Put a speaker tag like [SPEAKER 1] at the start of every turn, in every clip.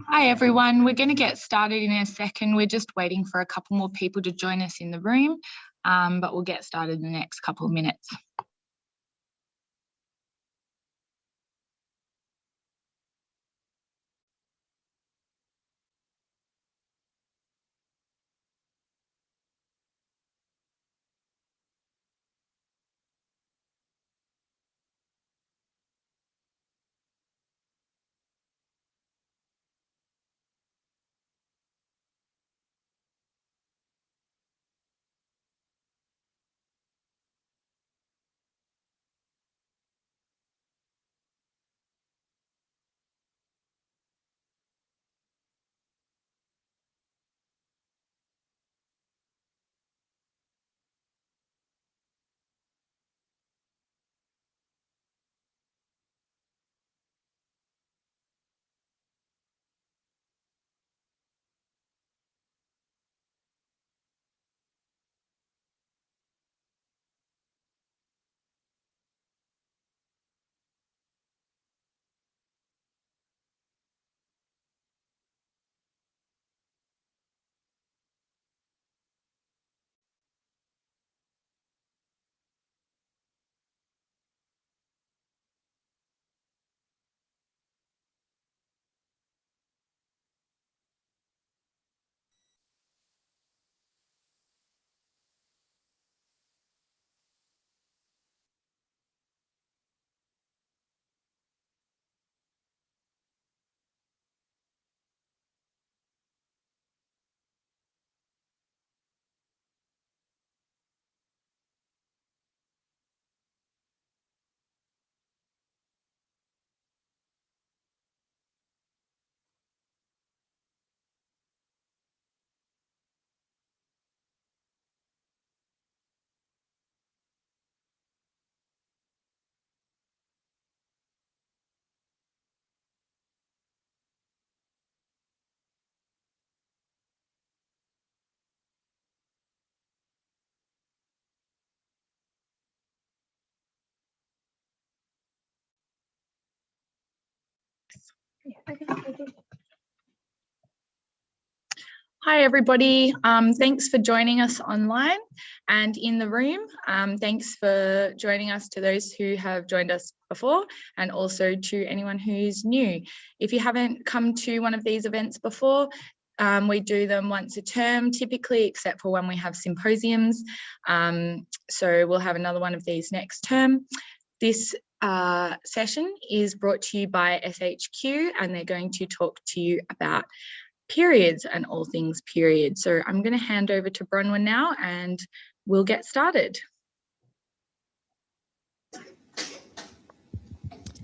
[SPEAKER 1] Hi everyone, we're going to get started in a second. We're just waiting for a couple more people to join us in the room, but we'll get started in the next couple of minutes. Hi everybody, thanks for joining us online and in the room. Thanks for joining us to those who have joined us before and also to anyone who's new. If you haven't come to one of these events before, we do them once a term typically, except for when we have symposiums. So we'll have another one of these next term. This session is brought to you by SHQ and they're going to talk to you about periods and all things period. So I'm going to hand over to Bronwyn now and we'll get started.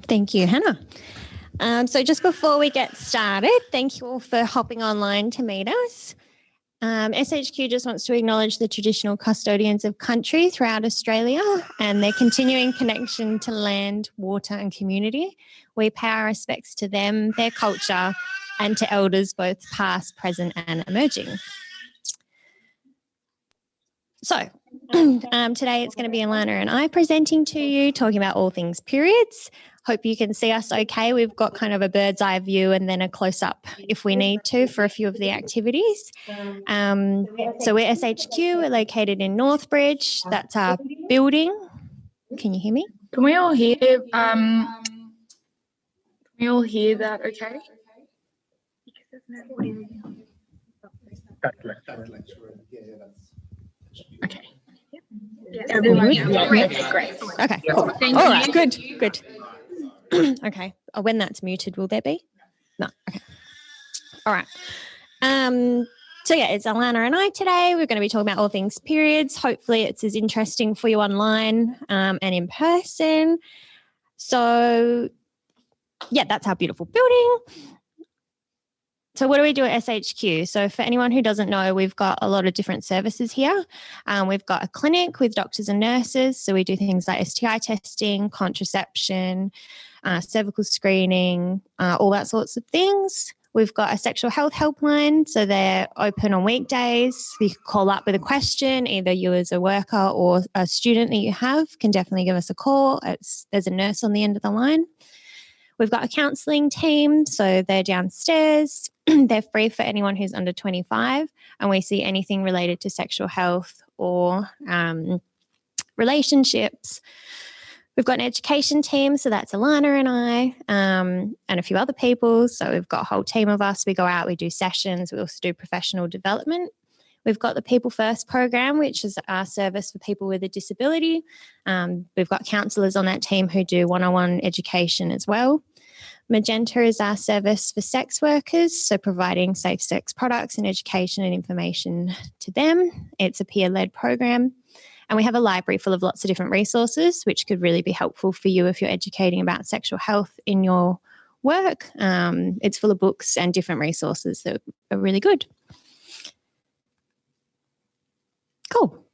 [SPEAKER 2] Thank you, Hannah. So just before we get started, thank you all for hopping online to meet us. SHQ just wants to acknowledge the traditional custodians of country throughout Australia and their continuing connection to land, water and community. We pay our respects to them, their culture and to elders both past, present and emerging. So today it's going to be Alana and I presenting to you, talking about all things periods. Hope you can see us okay. We've got kind of a bird's eye view and then a close-up if we need to for a few of the activities. So we're SHQ, we're located in Northbridge. That's our building. Can you hear me?
[SPEAKER 1] Can we all hear, that okay? Okay. Everyone, yeah, great.
[SPEAKER 2] Okay, cool. All right, good. Okay, when that's muted, will there be? No, okay. All right. So yeah, it's Alana and I today. We're going to be talking about all things periods. Hopefully it's as interesting for you online and in person. So yeah, that's our beautiful building. So what do we do at SHQ? So for anyone who doesn't know, we've got a lot of different services here. We've got a clinic with doctors and nurses. So we do things like STI testing, contraception, cervical screening, all that sorts of things. We've got a sexual health helpline. So they're open on weekdays. You can call up with a question, either you as a worker or a student that you have can definitely give us a call. There's a nurse on the end of the line. We've got a counselling team, so they're downstairs. They're free for anyone who's under 25, and we see anything related to sexual health or relationships. We've got an education team, so that's Alana and I, and a few other people. So we've got a whole team of us. We go out, we do sessions, we also do professional development. We've got the People First program, which is our service for people with a disability. We've got counsellors on that team who do one-on-one education as well. Magenta is our service for sex workers, so providing safe sex products and education and information to them. It's a peer-led program. And we have a library full of lots of different resources, which could really be helpful for you if you're educating about sexual health in your work. It's full of books and different resources that are really good. Cool.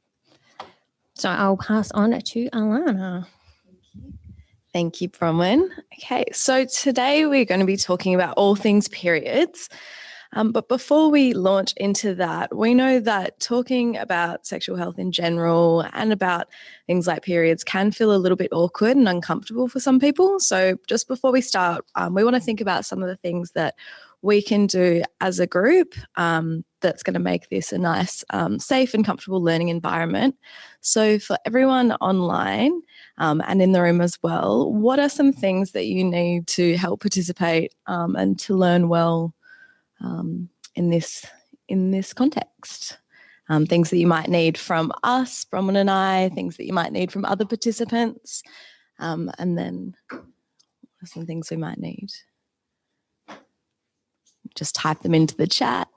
[SPEAKER 2] So I'll pass on to Alana.
[SPEAKER 3] Thank you, Bronwyn. Okay, so today we're going to be talking about all things periods. But before we launch into that, we know that talking about sexual health in general and about things like periods can feel a little bit awkward and uncomfortable for some people. So just before we start, we want to think about some of the things that we can do as a group that's going to make this a nice, safe and comfortable learning environment. So for everyone online and in the room as well, what are some things that you need to help participate and to learn well in this context? Things that you might need from us, Bronwyn and I, things that you might need from other participants, and then some things we might need. Just type them into the chat.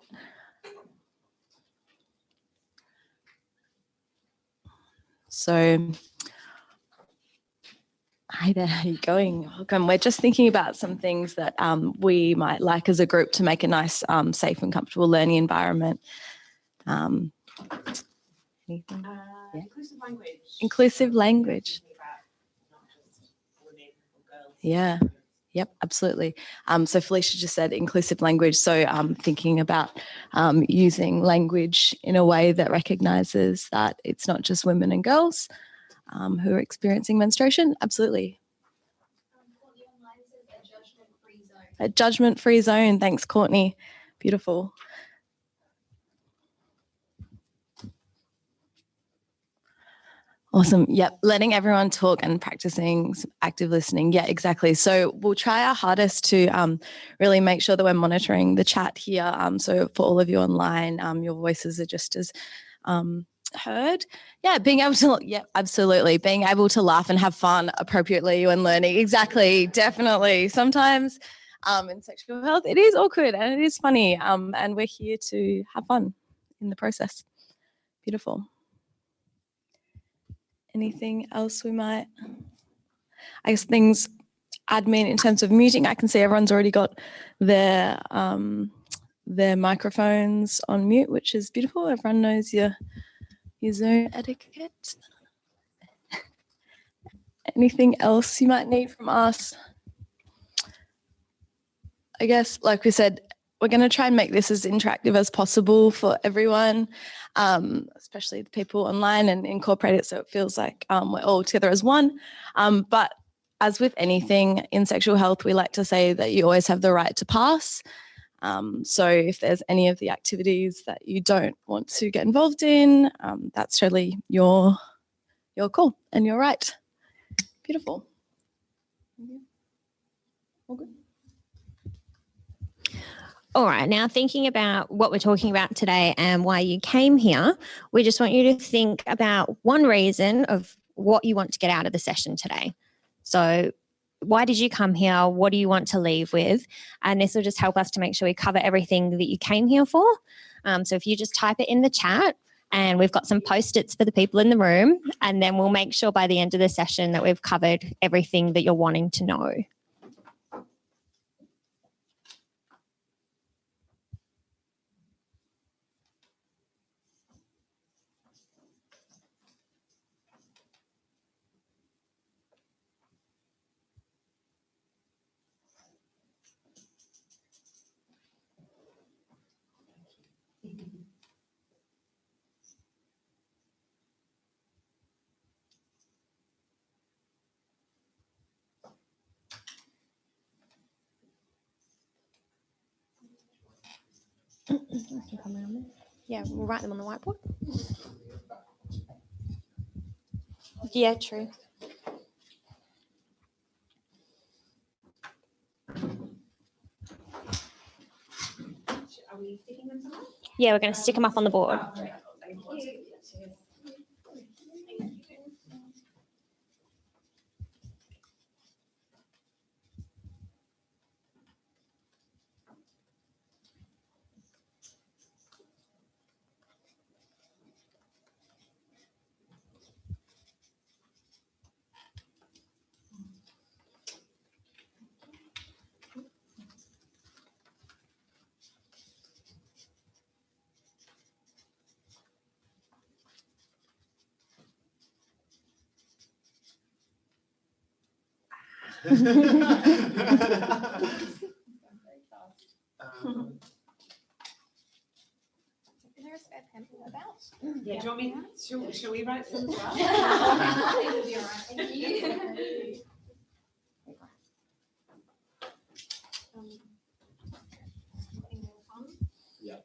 [SPEAKER 3] So, hi there, how are you going? Welcome. We're just thinking about some things that we might like as a group to make a nice, safe and comfortable learning environment. Anything? Yeah.
[SPEAKER 4] Inclusive language.
[SPEAKER 3] Inclusive language. Yeah. Yep, absolutely. So Felicia just said inclusive language. So thinking about using language in a way that recognises that it's not just women and girls who are experiencing menstruation. Absolutely. A judgment-free zone. Thanks, Courtney. Beautiful. Awesome. Yep. Letting everyone talk and practicing some active listening. Yeah, exactly. So we'll try our hardest to really make sure that we're monitoring the chat here. So for all of you online, your voices are just as heard. Yeah, being able to, yeah, absolutely. Being able to laugh and have fun appropriately when learning. Exactly. Definitely. Sometimes in sexual health, it is awkward and it is funny. And we're here to have fun in the process. Beautiful. Anything else we might, I guess things, admin in terms of muting, I can see everyone's already got their microphones on mute, which is beautiful. Everyone knows your Zoom etiquette. Anything else you might need from us? I guess, like we said, we're going to try and make this as interactive as possible for everyone, especially the people online, and incorporate it so it feels like we're all together as one. But as with anything in sexual health, we like to say that you always have the right to pass. So if there's any of the activities that you don't want to get involved in, that's totally your call and your right. Beautiful. All good.
[SPEAKER 2] All right, now thinking about what we're talking about today and why you came here, we just want you to think about one reason of what you want to get out of the session today. So why did you come here? What do you want to leave with? And this will just help us to make sure we cover everything that you came here for. So if you just type it in the chat, and we've got some post-its for the people in the room, and then we'll make sure by the end of the session that we've covered everything that you're wanting to know. Yeah, we'll write them on the whiteboard. Yeah, true.
[SPEAKER 4] Are we sticking them somewhere?
[SPEAKER 2] Yeah, we're going to stick them up on the board.
[SPEAKER 4] Thank you. Yeah, do you want me? Shall we write some as well? Thank you.
[SPEAKER 5] Yeah.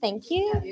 [SPEAKER 2] Thank you.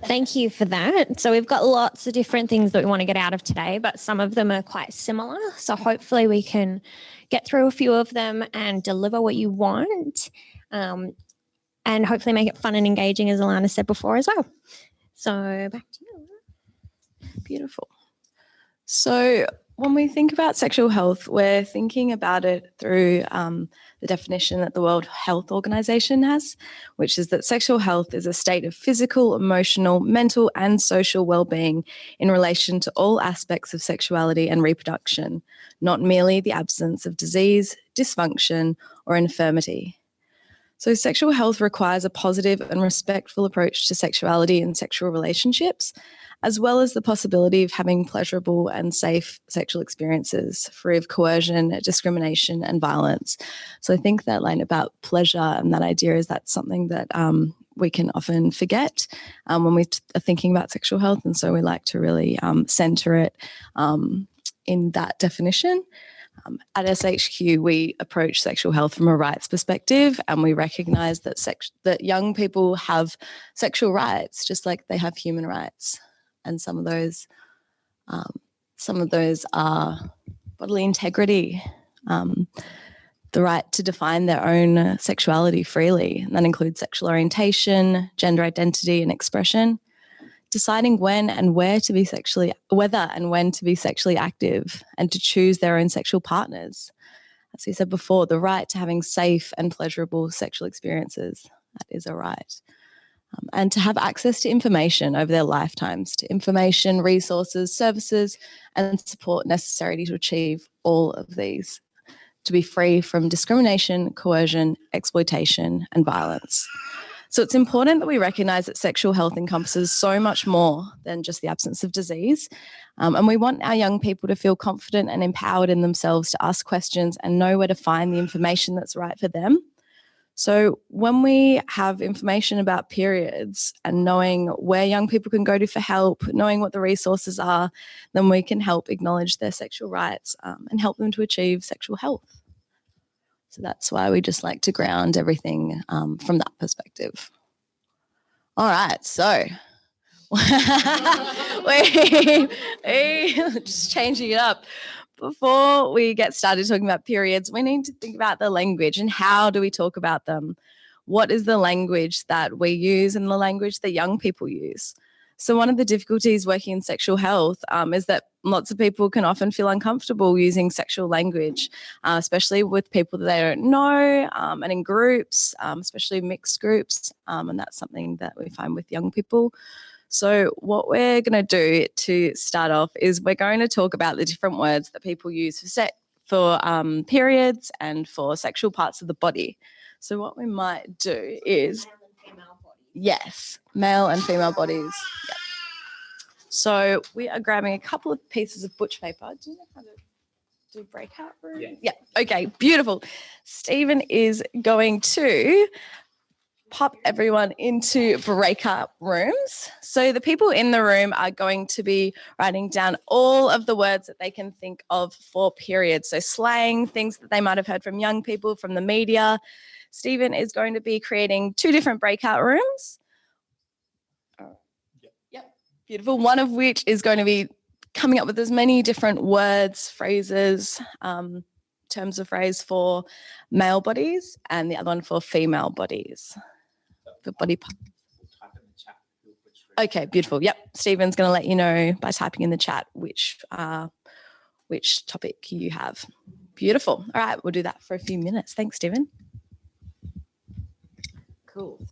[SPEAKER 2] Thank you for that. So we've got lots of different things that we want to get out of today, but some of them are quite similar. So hopefully we can get through a few of them and deliver what you want, and hopefully make it fun and engaging, as Alana said before as well. So back to you.
[SPEAKER 3] Beautiful. So when we think about sexual health, we're thinking about it through the definition that the World Health Organization has, which is that sexual health is a state of physical, emotional, mental, and social well-being in relation to all aspects of sexuality and reproduction, not merely the absence of disease, dysfunction, or infirmity. So sexual health requires a positive and respectful approach to sexuality and sexual relationships, as well as the possibility of having pleasurable and safe sexual experiences, free of coercion, discrimination, and violence. So I think that line about pleasure and that idea is that's something that we can often forget when we are thinking about sexual health. And so we like to really centre it in that definition. At SHQ, we approach sexual health from a rights perspective, and we recognise that young people have sexual rights just like they have human rights, and some of those are bodily integrity, the right to define their own sexuality freely, and that includes sexual orientation, gender identity, and expression. Deciding whether and when to be sexually active, and to choose their own sexual partners. As we said before, the right to having safe and pleasurable sexual experiences, that is a right. And to have access to information over their lifetimes, to information, resources, services, and support necessary to achieve all of these, to be free from discrimination, coercion, exploitation, and violence. So it's important that we recognise that sexual health encompasses so much more than just the absence of disease. And we want our young people to feel confident and empowered in themselves to ask questions and know where to find the information that's right for them. So when we have information about periods and knowing where young people can go to for help, knowing what the resources are, then we can help acknowledge their sexual rights and help them to achieve sexual health. So that's why we just like to ground everything from that perspective. All right, so we just changing it up. Before we get started talking about periods, we need to think about the language and how do we talk about them? What is the language that we use and the language that young people use? So one of the difficulties working in sexual health is that lots of people can often feel uncomfortable using sexual language, especially with people that they don't know, and in groups, especially mixed groups, and that's something that we find with young people. So what we're going to do to start off is we're going to talk about the different words that people use for periods and for sexual parts of the body. So what we might do is... Yes, male and female bodies. Yep. So we are grabbing a couple of pieces of butch paper. Do you know how to do breakout room? Yeah. Okay, beautiful. Stephen is going to pop everyone into breakout rooms. So the people in the room are going to be writing down all of the words that they can think of for periods. So slang, things that they might have heard from young people, from the media. Stephen is going to be creating 2 different breakout rooms. Yep, beautiful. One of which is going to be coming up with as many different words, phrases, terms of phrase for male bodies, and the other one for female bodies. For body part. Okay, beautiful. Yep, Stephen's going to let you know by typing in the chat which topic you have. Beautiful. All right, we'll do that for a few minutes. Thanks, Stephen. Cool.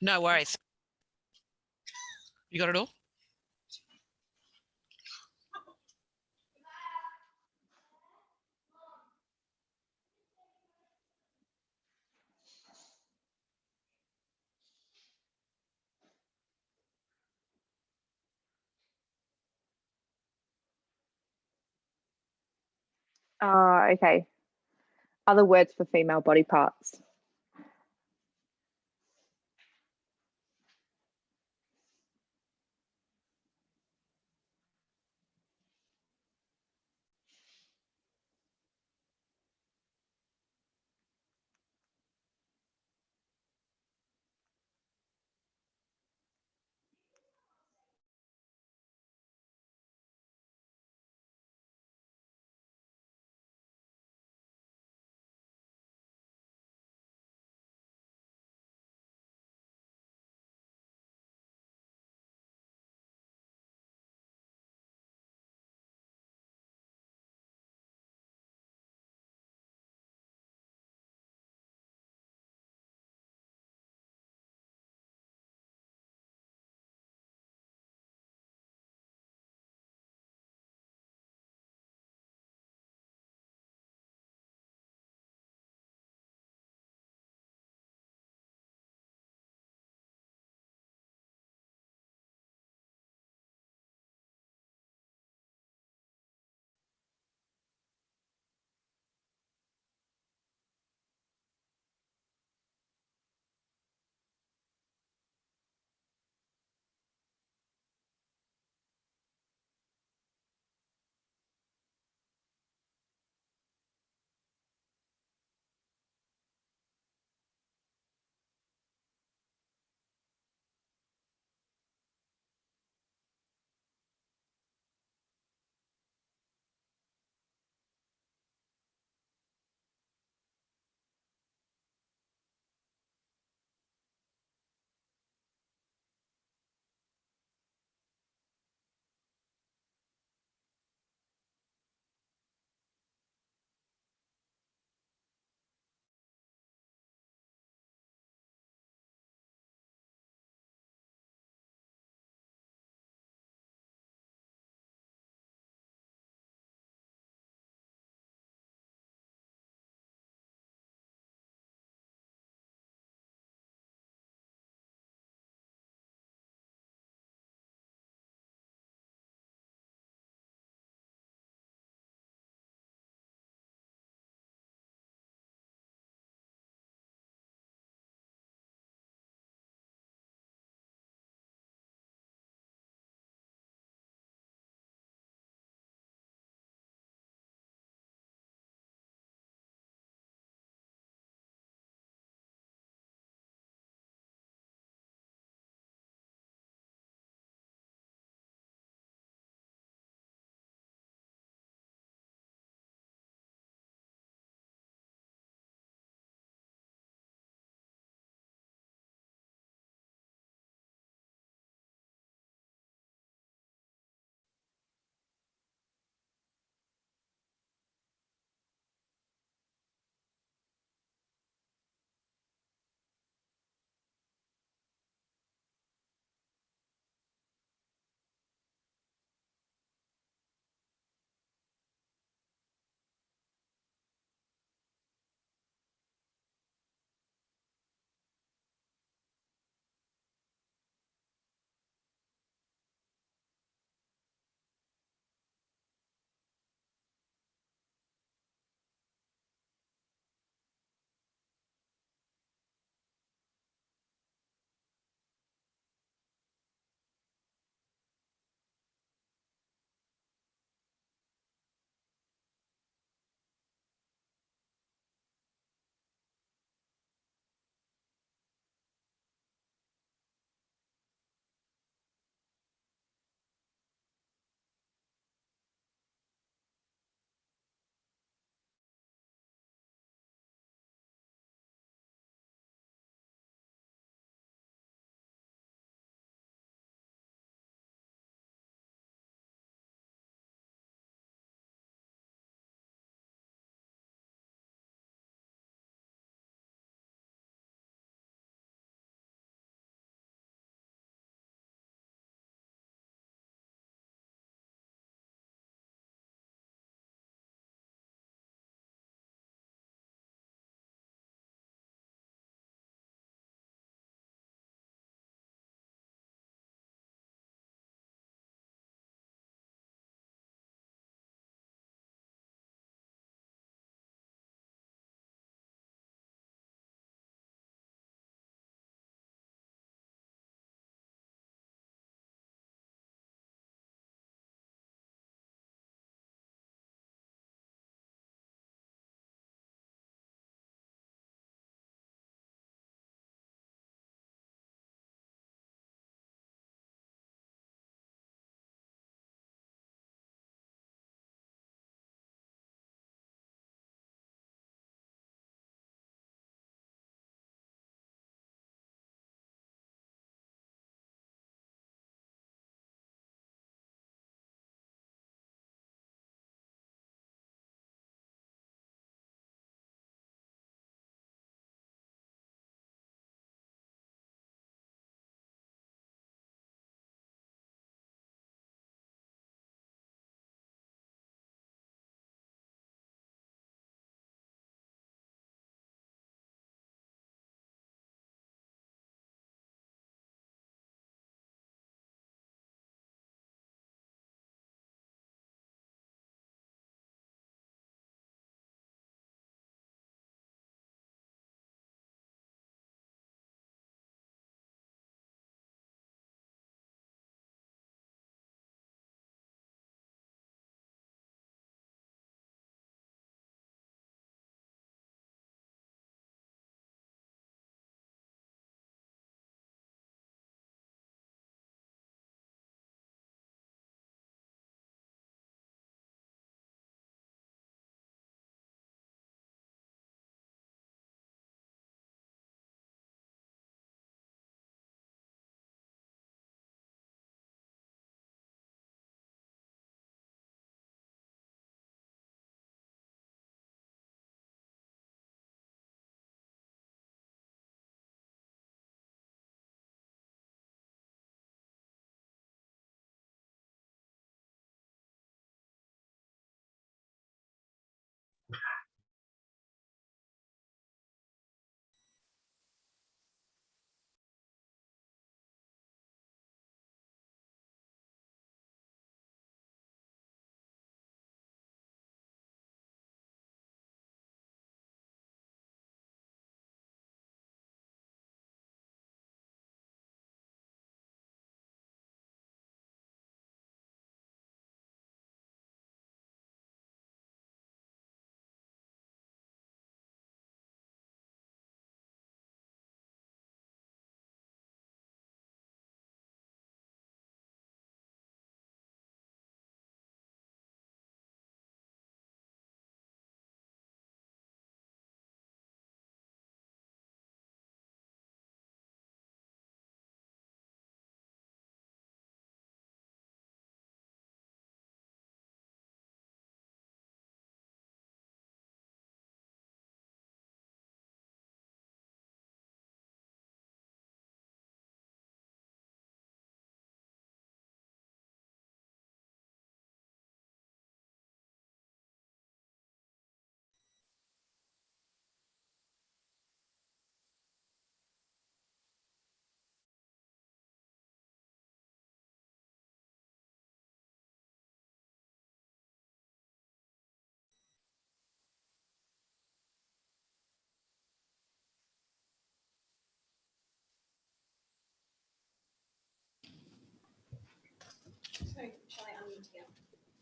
[SPEAKER 5] No worries. You got it all?
[SPEAKER 6] Okay. Other words for female body parts.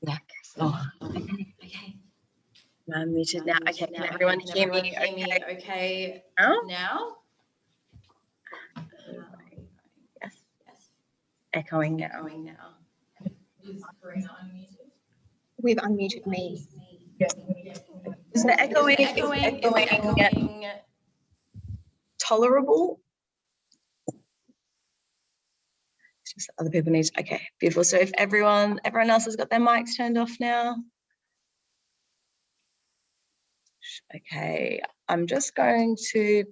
[SPEAKER 3] Yeah. Oh, okay. I'm muted now. Okay, can everyone hear me okay now? Yes. Echoing now.
[SPEAKER 7] We've unmuted me.
[SPEAKER 3] Is the echoing tolerable? It's just other people need. Okay, beautiful. So if everyone else has got their mics turned off now. Okay, I'm just going to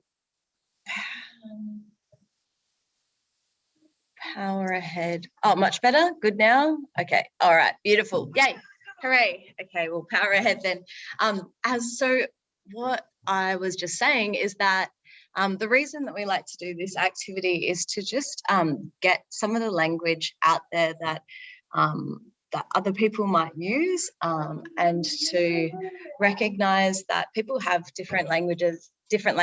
[SPEAKER 3] power ahead. Oh, much better. Good now. Okay. All right. Beautiful. Yay. Hooray. Okay, we'll power ahead then. So what I was just saying is that the reason that we like to do this activity is to just get some of the language out there that that other people might use, and to recognize that people have different languages, different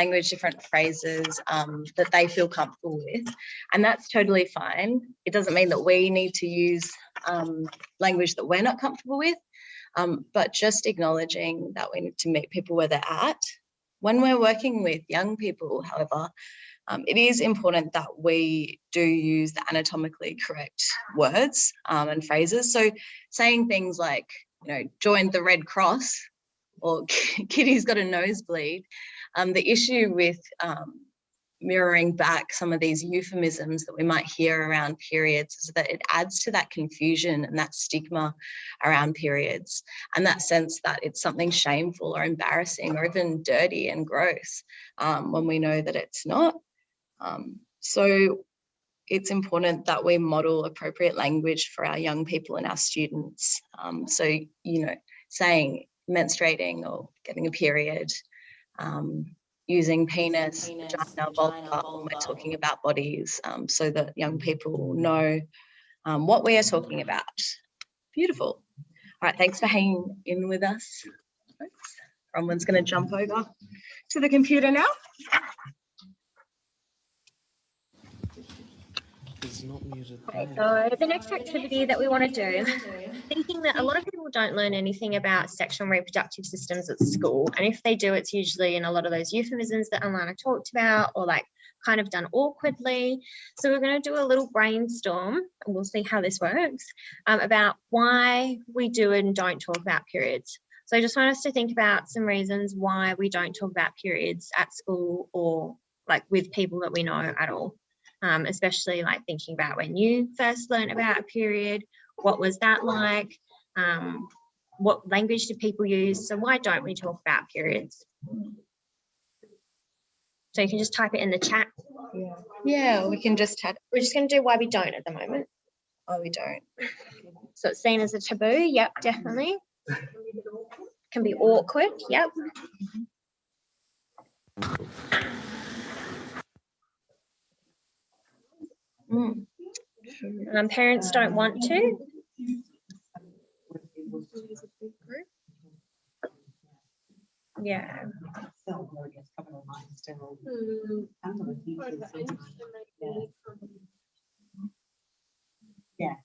[SPEAKER 3] phrases that they feel comfortable with, and that's totally fine. It doesn't mean that we need to use language that we're not comfortable with, but just acknowledging that we need to meet people where they're at. When we're working with young people, however, it is important that we do use the anatomically correct words and phrases. So saying things like, joined the Red Cross, or Kitty's got a nosebleed. The issue with mirroring back some of these euphemisms that we might hear around periods is that it adds to that confusion and that stigma around periods, and that sense that it's something shameful or embarrassing or even dirty and gross, when we know that it's not. So it's important that we model appropriate language for our young people and our students. So, saying menstruating or getting a period, using penis, vagina, vulva when we're talking about bodies, so that young people know what we are talking about. Beautiful. All right, thanks for hanging in with us. Bronwyn's going to jump over to the computer now.
[SPEAKER 7] Okay, so the next activity that we want to do, thinking that a lot of people don't learn anything about sexual and reproductive systems at school, and if they do, it's usually in a lot of those euphemisms that Alana talked about, or like kind of done awkwardly. So we're going to do a little brainstorm, and we'll see how this works, about why we do and don't talk about periods. So I just want us to think about some reasons why we don't talk about periods at school, or like with people that we know at all. Especially like thinking about when you first learned about a period, what was that like? What language did people use? So why don't we talk about periods? So you can just type it in the chat.
[SPEAKER 3] Yeah, we can just chat.
[SPEAKER 7] We're just going to do why we don't at the moment.
[SPEAKER 3] Oh, we don't.
[SPEAKER 7] So it's seen as a taboo. Yep, definitely. Can be awkward. Yep. Parents don't want to. Yeah.
[SPEAKER 4] Yeah.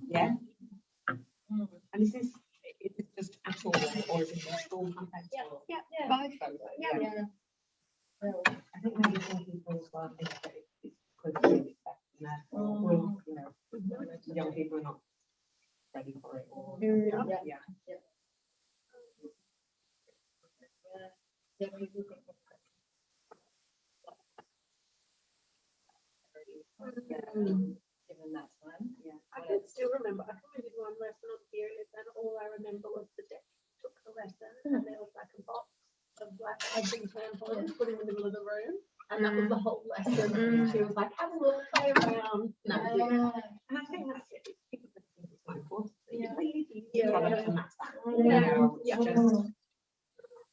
[SPEAKER 4] Yeah. And is it just at all, or is it in school context?
[SPEAKER 7] Yeah.
[SPEAKER 4] Both. Yeah. I think maybe some people as well think that it's because it's expected that young people are not ready for it. Or, yeah. Given that time,
[SPEAKER 8] I can still remember. I think we did one lesson on periods, and all I remember was the deck took the lesson, and there was like a box of like big tampons put in the middle of the room, and that was the whole lesson. She was like, "Have a look, play around."
[SPEAKER 4] and I think that's it. People think it's quite important. And that's that.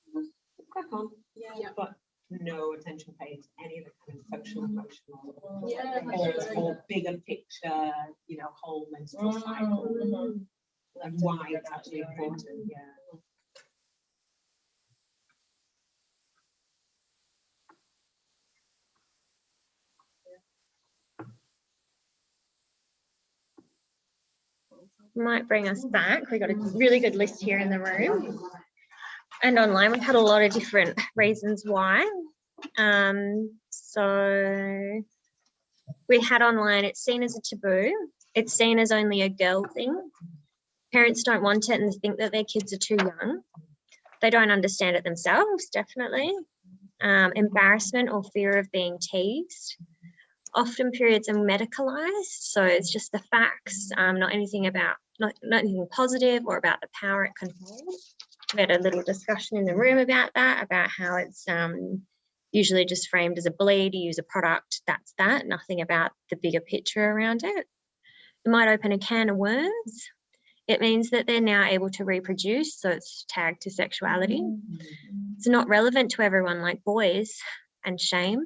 [SPEAKER 4] Just crack on. But no attention paid to any of the kind of social, emotional, or bigger picture, you know, whole menstrual cycle and why it's actually important. Yeah.
[SPEAKER 7] Might bring us back. We got a really good list here in the room and online. We've had a lot of different reasons why. So we had online, it's seen as a taboo. It's seen as only a girl thing. Parents don't want it and think that their kids are too young. They don't understand it themselves, definitely. Embarrassment or fear of being teased. Often periods are medicalized, so it's just the facts, not anything about, not anything positive or about the power it can hold. We had a little discussion in the room about that, about how it's usually just framed as a bleed, you use a product, that's that, nothing about the bigger picture around it. It might open a can of worms. It means that they're now able to reproduce, so it's tagged to sexuality. It's not relevant to everyone like boys and shame.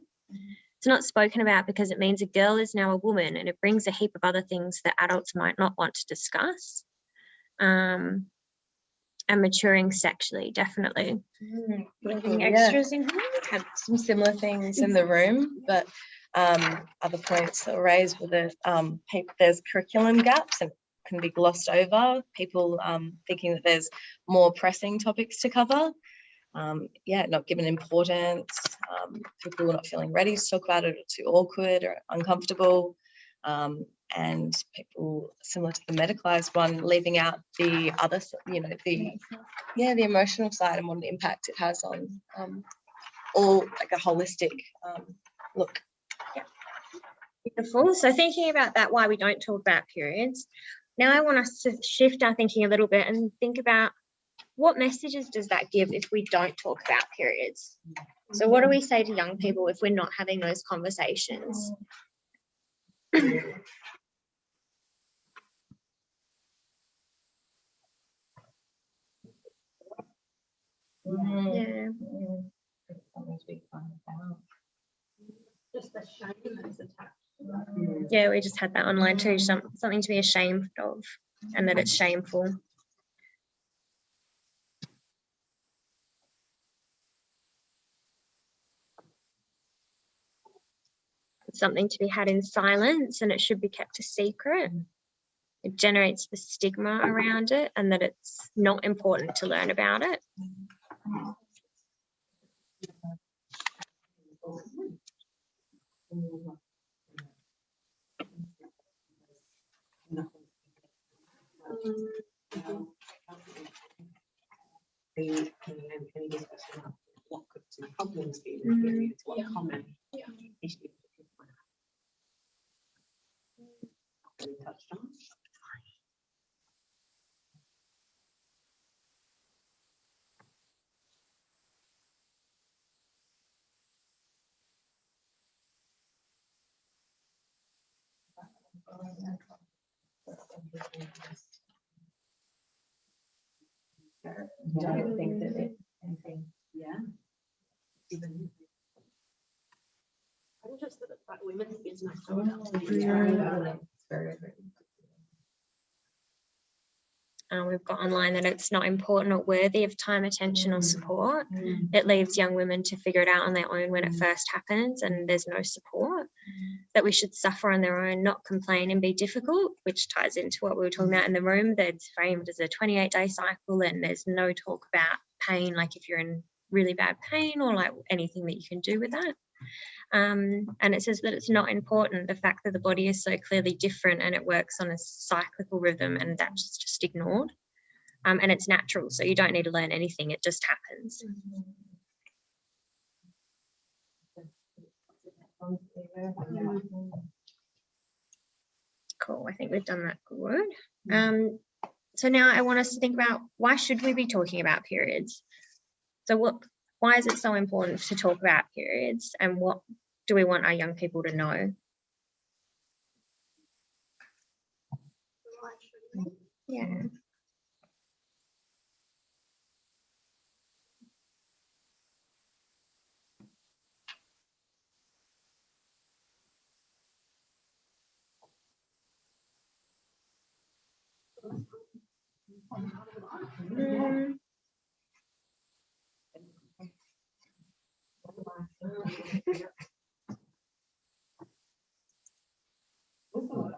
[SPEAKER 7] It's not spoken about because it means a girl is now a woman, and it brings a heap of other things that adults might not want to discuss. And maturing sexually, definitely. Anything extras in here?
[SPEAKER 3] Had some similar things in the room, but other points that were raised were that there's curriculum gaps and can be glossed over. People thinking that there's more pressing topics to cover. Not given importance, people not feeling ready to talk about it, or too awkward or uncomfortable, and people, similar to the medicalized one, leaving out the other, you know, the emotional side and what an impact it has on all, like a holistic look.
[SPEAKER 7] Yeah. Beautiful. So thinking about that, why we don't talk about periods, now I want us to shift our thinking a little bit and think about what messages does that give if we don't talk about periods? So what do we say to young people if we're not having those conversations? Yeah.
[SPEAKER 8] Just the shame that's attached.
[SPEAKER 7] Yeah, we just had that online too, something to be ashamed of, and that it's shameful. It's something to be had in silence, and it should be kept a secret. It generates the stigma around it, and that it's not important to learn about it.
[SPEAKER 4] Any discussion about what could some problems be in the period, what common issues people might have. Really touched on. Don't think that it's anything, even
[SPEAKER 8] I'm just that it's like women's business.
[SPEAKER 7] We've got online that it's not important or worthy of time, attention or support. It leaves young women to figure it out on their own when it first happens and there's no support. That we should suffer on their own, not complain and be difficult, which ties into what we were talking about in the room. That's framed as a 28-day cycle, and there's no talk about pain, like if you're in really bad pain or like anything that you can do with that. And it says that it's not important, the fact that the body is so clearly different and it works on a cyclical rhythm, and that's just ignored. And it's natural, so you don't need to learn anything, it just happens. Cool, I think we've done that good. So now I want us to think about, why should we be talking about periods? So why is it so important to talk about periods, and what do we want our young people to know? Yeah.
[SPEAKER 4] Also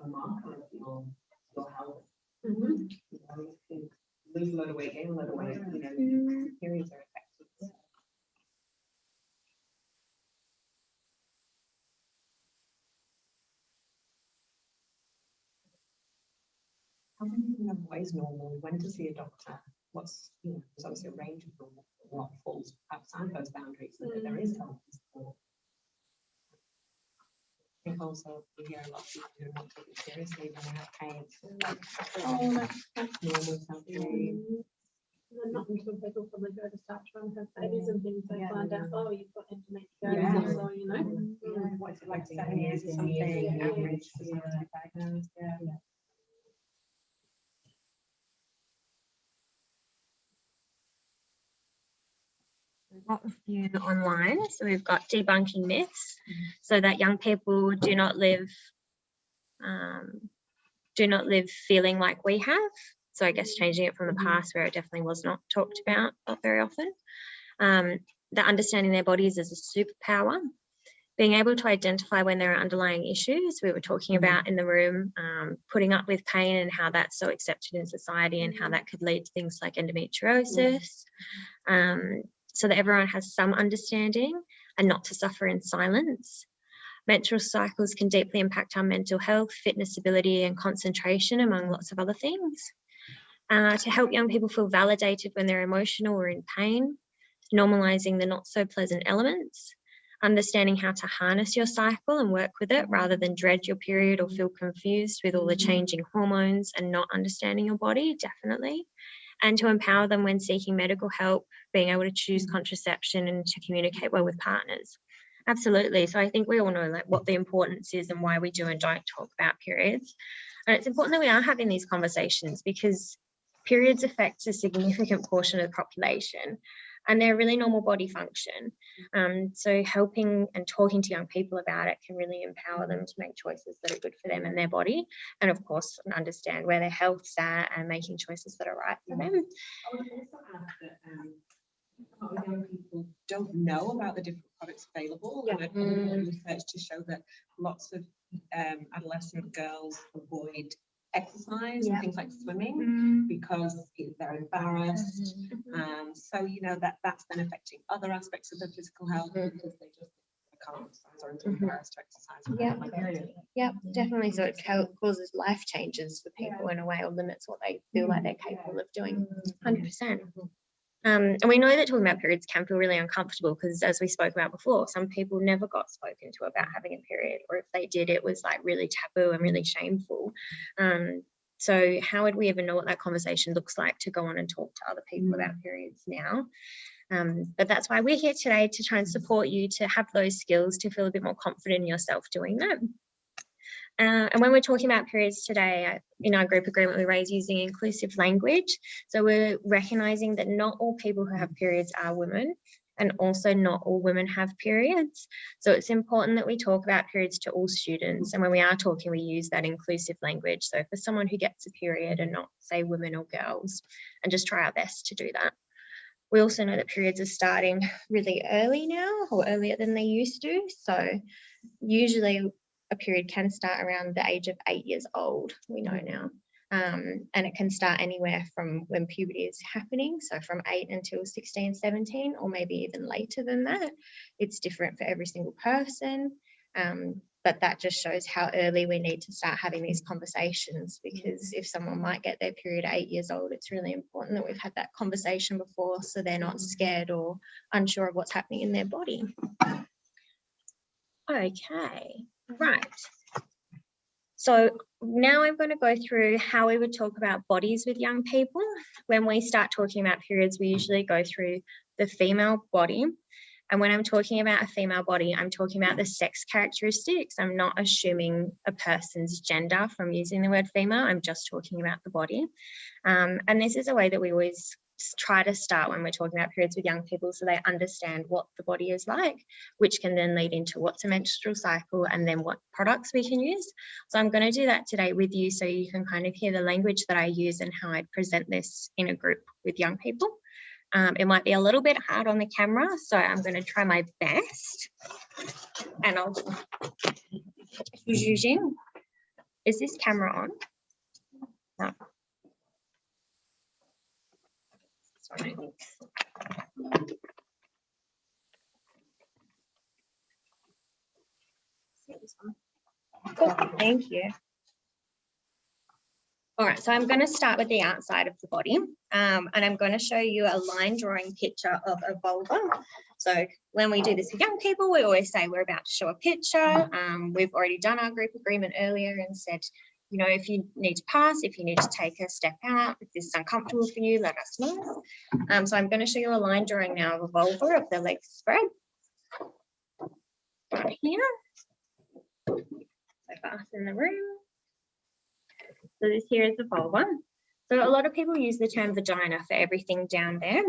[SPEAKER 4] a marker of your health. You know, you can lose a lot of weight, gain a lot of weight, you know, periods are affected. How many people know what is normal, when to see a doctor? What's, you know, there's obviously a range of normal, what falls outside those boundaries, and that there is help and support. I think also we hear a lot of people who don't take it seriously when they have pain. Oh, that's normal, it's okay.
[SPEAKER 8] And not until people probably go to start trying to have babies and things, they find out, oh, you've got endometriosis,
[SPEAKER 4] Yeah.
[SPEAKER 8] or, you know.
[SPEAKER 4] What's it like, 7 years or something, average for someone to be diagnosed, yeah.
[SPEAKER 7] We've got a few online, so we've got debunking myths, so that young people do not live feeling like we have. So I guess changing it from the past where it definitely was not talked about very often. That understanding their bodies as a superpower, being able to identify when there are underlying issues we were talking about in the room, putting up with pain and how that's so accepted in society and how that could lead to things like endometriosis, so that everyone has some understanding and not to suffer in silence. Menstrual cycles can deeply impact our mental health, fitness, ability and concentration, among lots of other things. To help young people feel validated when they're emotional or in pain, normalising the not so pleasant elements, understanding how to harness your cycle and work with it rather than dread your period or feel confused with all the changing hormones and not understanding your body, definitely. And to empower them when seeking medical help, being able to choose contraception and to communicate well with partners. Absolutely. So I think we all know like what the importance is and why we do and don't talk about periods. And it's important that we are having these conversations because periods affect a significant portion of the population and they're really normal body function. So helping and talking to young people about it can really empower them to make choices that are good for them and their body. And of course, understand where their health's at and making choices that are right for them.
[SPEAKER 4] I would also add that a lot of young people don't know about the different products available. And I've done research to show that lots of adolescent girls avoid exercise and things like swimming because they're embarrassed. So you know that's then affecting other aspects of their physical health because they just can't exercise or are embarrassed to exercise.
[SPEAKER 7] Yeah, definitely. So it causes life changes for people in a way, or limits what they feel like they're capable of doing. 100%. And we know that talking about periods can feel really uncomfortable because, as we spoke about before, some people never got spoken to about having a period, or if they did, it was like really taboo and really shameful. So how would we ever know what that conversation looks like to go on and talk to other people about periods now? But that's why we're here today, to try and support you to have those skills, to feel a bit more confident in yourself doing them. And when we're talking about periods today, in our group agreement, we raise using inclusive language. So we're recognising that not all people who have periods are women, and also not all women have periods. So it's important that we talk about periods to all students. And when we are talking, we use that inclusive language. So for someone who gets a period and not say women or girls, and just try our best to do that. We also know that periods are starting really early now, or earlier than they used to. So usually a period can start around the age of 8 years old, we know now. And it can start anywhere from when puberty is happening, so from 8 until 16, 17, or maybe even later than that. It's different for every single person, but that just shows how early we need to start having these conversations, because if someone might get their period at 8 years old, it's really important that we've had that conversation before so they're not scared or unsure of what's happening in their body. Okay, right. So now I'm going to go through how we would talk about bodies with young people. When we start talking about periods, we usually go through the female body. And when I'm talking about a female body, I'm talking about the sex characteristics. I'm not assuming a person's gender from using the word female. I'm just talking about the body. And this is a way that we always try to start when we're talking about periods with young people so they understand what the body is like, which can then lead into what's a menstrual cycle and then what products we can use. So I'm going to do that today with you so you can kind of hear the language that I use and how I present this in a group with young people. It might be a little bit hard on the camera, so I'm going to try my best. And I'll using. Is this camera on? No. Cool. Thank you. All right, so I'm going to start with the outside of the body, and I'm going to show you a line drawing picture of a vulva. So when we do this with young people, we always say we're about to show a picture. We've already done our group agreement earlier and said, you know, if you need to pass, if you need to take a step out, if this is uncomfortable for you, let us know. So I'm going to show you a line drawing now of a vulva of the legs spread. Right here. So fast in the room. So this here is the vulva. So a lot of people use the term vagina for everything down there,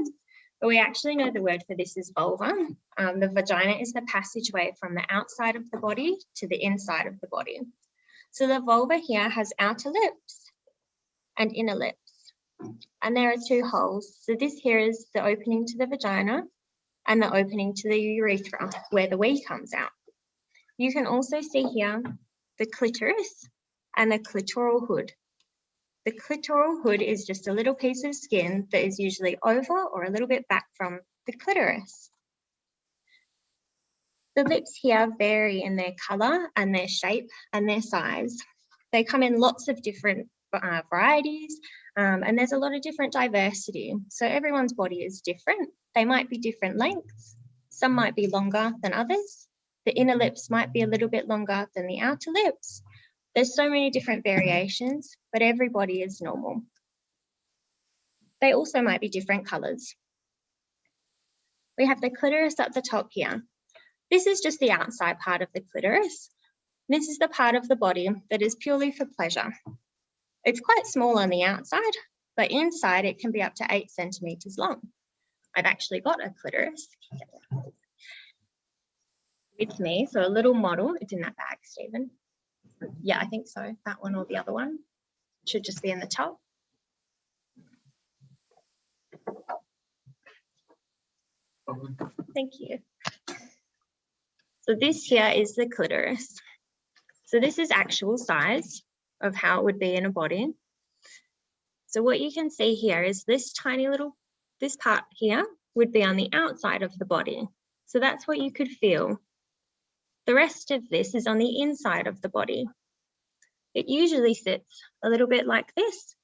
[SPEAKER 7] but we actually know the word for this is vulva. The vagina is the passageway from the outside of the body to the inside of the body. So the vulva here has outer lips and inner lips, and there are two holes. So this here is the opening to the vagina and the opening to the urethra where the wee comes out. You can also see here the clitoris and the clitoral hood. The clitoral hood is just a little piece of skin that is usually over or a little bit back from the clitoris. The lips here vary in their colour and their shape and their size. They come in lots of different varieties, and there's a lot of different diversity. So everyone's body is different. They might be different lengths. Some might be longer than others. The inner lips might be a little bit longer than the outer lips. There's so many different variations, but everybody is normal. They also might be different colours. We have the clitoris at the top here. This is just the outside part of the clitoris. This is the part of the body that is purely for pleasure. It's quite small on the outside, but inside it can be up to 8 centimetres long. I've actually got a clitoris with me, so a little model. It's in that bag, Stephen. Yeah, I think so. That one or the other one should just be in the top. Thank you. So this here is the clitoris. So this is actual size of how it would be in a body. So what you can see here is this tiny little, this part here would be on the outside of the body. So that's what you could feel. The rest of this is on the inside of the body. It usually sits a little bit like this,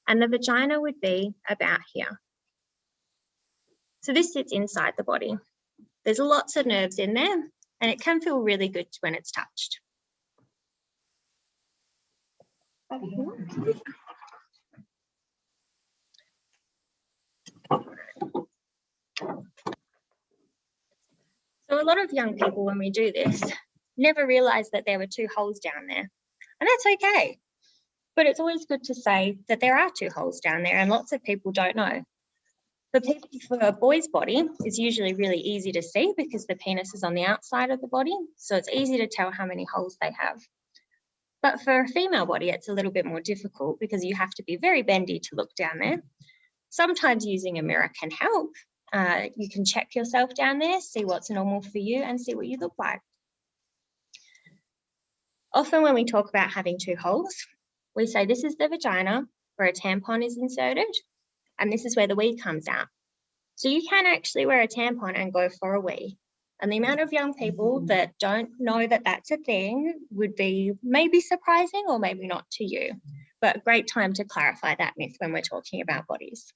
[SPEAKER 7] and the vagina would be about here. So this sits inside the body. There's lots of nerves in there, and it can feel really good when it's touched. So a lot of young people, when we do this, never realise that there were 2 holes down there, and that's okay. But it's always good to say that there are 2 holes down there, and lots of people don't know. For a boy's body, it's usually really easy to see because the penis is on the outside of the body, so it's easy to tell how many holes they have. But for a female body, it's a little bit more difficult because you have to be very bendy to look down there. Sometimes using a mirror can help. You can check yourself down there, see what's normal for you and see what you look like. Often when we talk about having 2 holes, we say this is the vagina where a tampon is inserted, and this is where the wee comes out. So you can actually wear a tampon and go for a wee. And the amount of young people that don't know that that's a thing would be maybe surprising or maybe not to you, but a great time to clarify that myth when we're talking about bodies.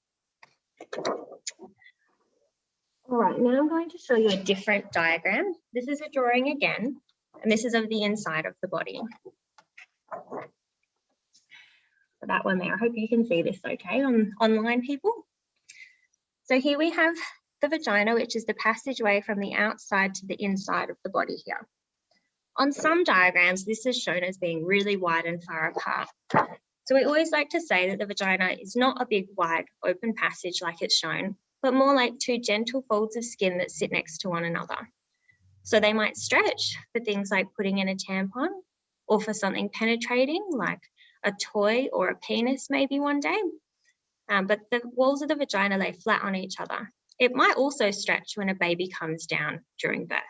[SPEAKER 7] All right, now I'm going to show you a different diagram. This is a drawing again, and this is of the inside of the body. So that one there, I hope you can see this okay online, people. So here we have the vagina, which is the passageway from the outside to the inside of the body here. On some diagrams, this is shown as being really wide and far apart. So we always like to say that the vagina is not a big, wide, open passage like it's shown, but more like two gentle folds of skin that sit next to one another. So they might stretch for things like putting in a tampon, or for something penetrating like a toy or a penis maybe one day. But the walls of the vagina lay flat on each other. It might also stretch when a baby comes down during birth.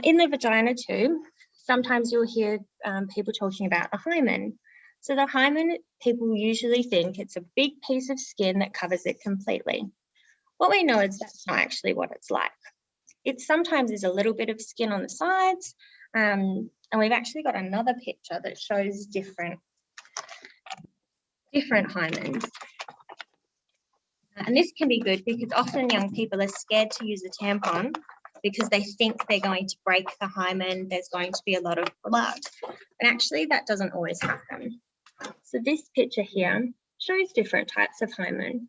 [SPEAKER 7] In the vagina too, sometimes you'll hear people talking about the hymen. So the hymen, people usually think it's a big piece of skin that covers it completely. What we know is that's not actually what it's like. It sometimes is a little bit of skin on the sides, and we've actually got another picture that shows different hymens. And this can be good because often young people are scared to use a tampon because they think they're going to break the hymen, there's going to be a lot of blood. And actually that doesn't always happen. So this picture here shows different types of hymen.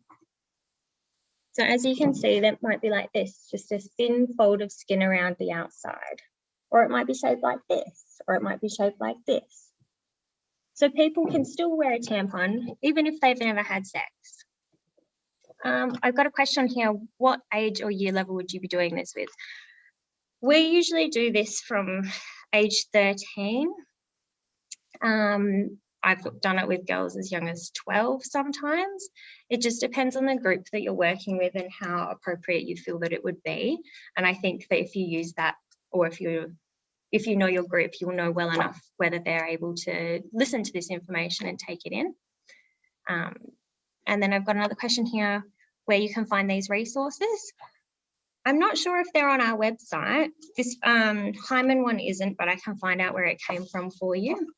[SPEAKER 7] So as you can see, that might be like this, just a thin fold of skin around the outside, or it might be shaped like this, or it might be shaped like this. So people can still wear a tampon, even if they've never had sex. I've got a question here. What age or year level would you be doing this with? We usually do this from age 13. I've done it with girls as young as 12 sometimes. It just depends on the group that you're working with and how appropriate you feel that it would be. And I think that if you use that, or if you know your group, you'll know well enough whether they're able to listen to this information and take it in. And then I've got another question here where you can find these resources. I'm not sure if they're on our website. This hymen one isn't, but I can find out where it came from for you.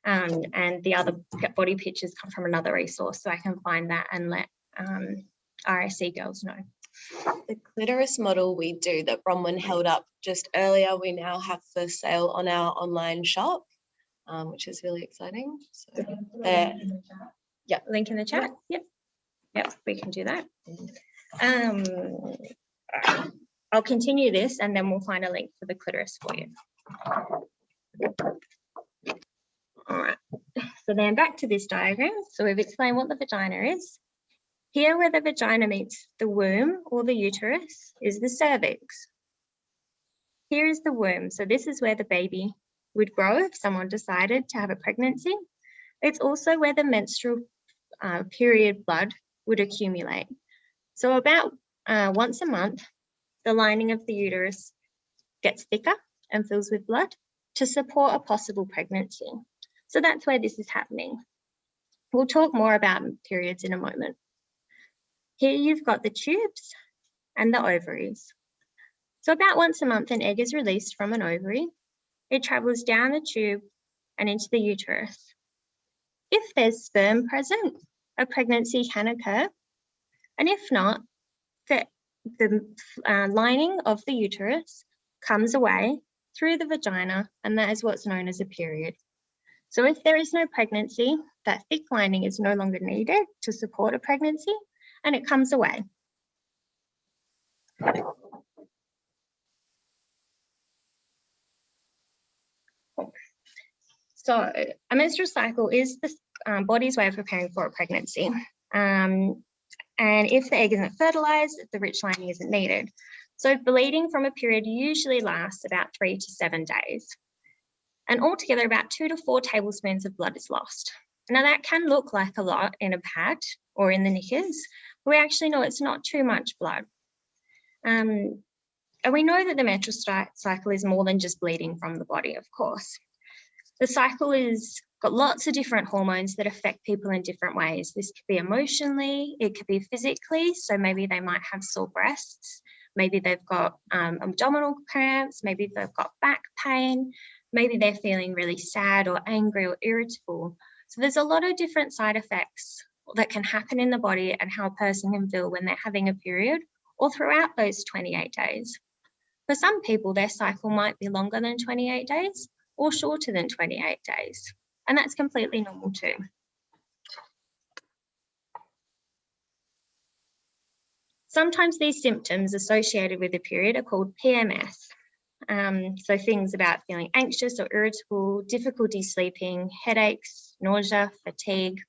[SPEAKER 7] And the other body pictures come from another resource, so I can find that and let RSC girls know.
[SPEAKER 3] The clitoris model we do that Bronwyn held up just earlier, we now have for sale on our online shop, which is really exciting. So there,
[SPEAKER 7] yeah, link in the chat. Yep, we can do that. I'll continue this and then we'll find a link for the clitoris for you. All right, so then back to this diagram. So we've explained what the vagina is. Here where the vagina meets the womb or the uterus is the cervix. Here is the womb. So this is where the baby would grow if someone decided to have a pregnancy. It's also where the menstrual period blood would accumulate. So about once a month, the lining of the uterus gets thicker and fills with blood to support a possible pregnancy. So that's where this is happening. We'll talk more about periods in a moment. Here you've got the tubes and the ovaries. So about once a month, an egg is released from an ovary. It travels down the tube and into the uterus. If there's sperm present, a pregnancy can occur. And if not, the lining of the uterus comes away through the vagina, and that is what's known as a period. So if there is no pregnancy, that thick lining is no longer needed to support a pregnancy, and it comes away. So a menstrual cycle is the body's way of preparing for a pregnancy. And if the egg isn't fertilized, the rich lining isn't needed. So bleeding from a period usually lasts about 3 to 7 days. And altogether, about 2 to 4 tablespoons of blood is lost. Now that can look like a lot in a pad or in the knickers, but we actually know it's not too much blood. And we know that the menstrual cycle is more than just bleeding from the body, of course. The cycle has got lots of different hormones that affect people in different ways. This could be emotionally, it could be physically, so maybe they might have sore breasts, maybe they've got abdominal cramps, maybe they've got back pain, maybe they're feeling really sad or angry or irritable. So there's a lot of different side effects that can happen in the body and how a person can feel when they're having a period or throughout those 28 days. For some people, their cycle might be longer than 28 days or shorter than 28 days, and that's completely normal too. Sometimes these symptoms associated with a period are called PMS. So things about feeling anxious or irritable, difficulty sleeping, headaches, nausea, fatigue.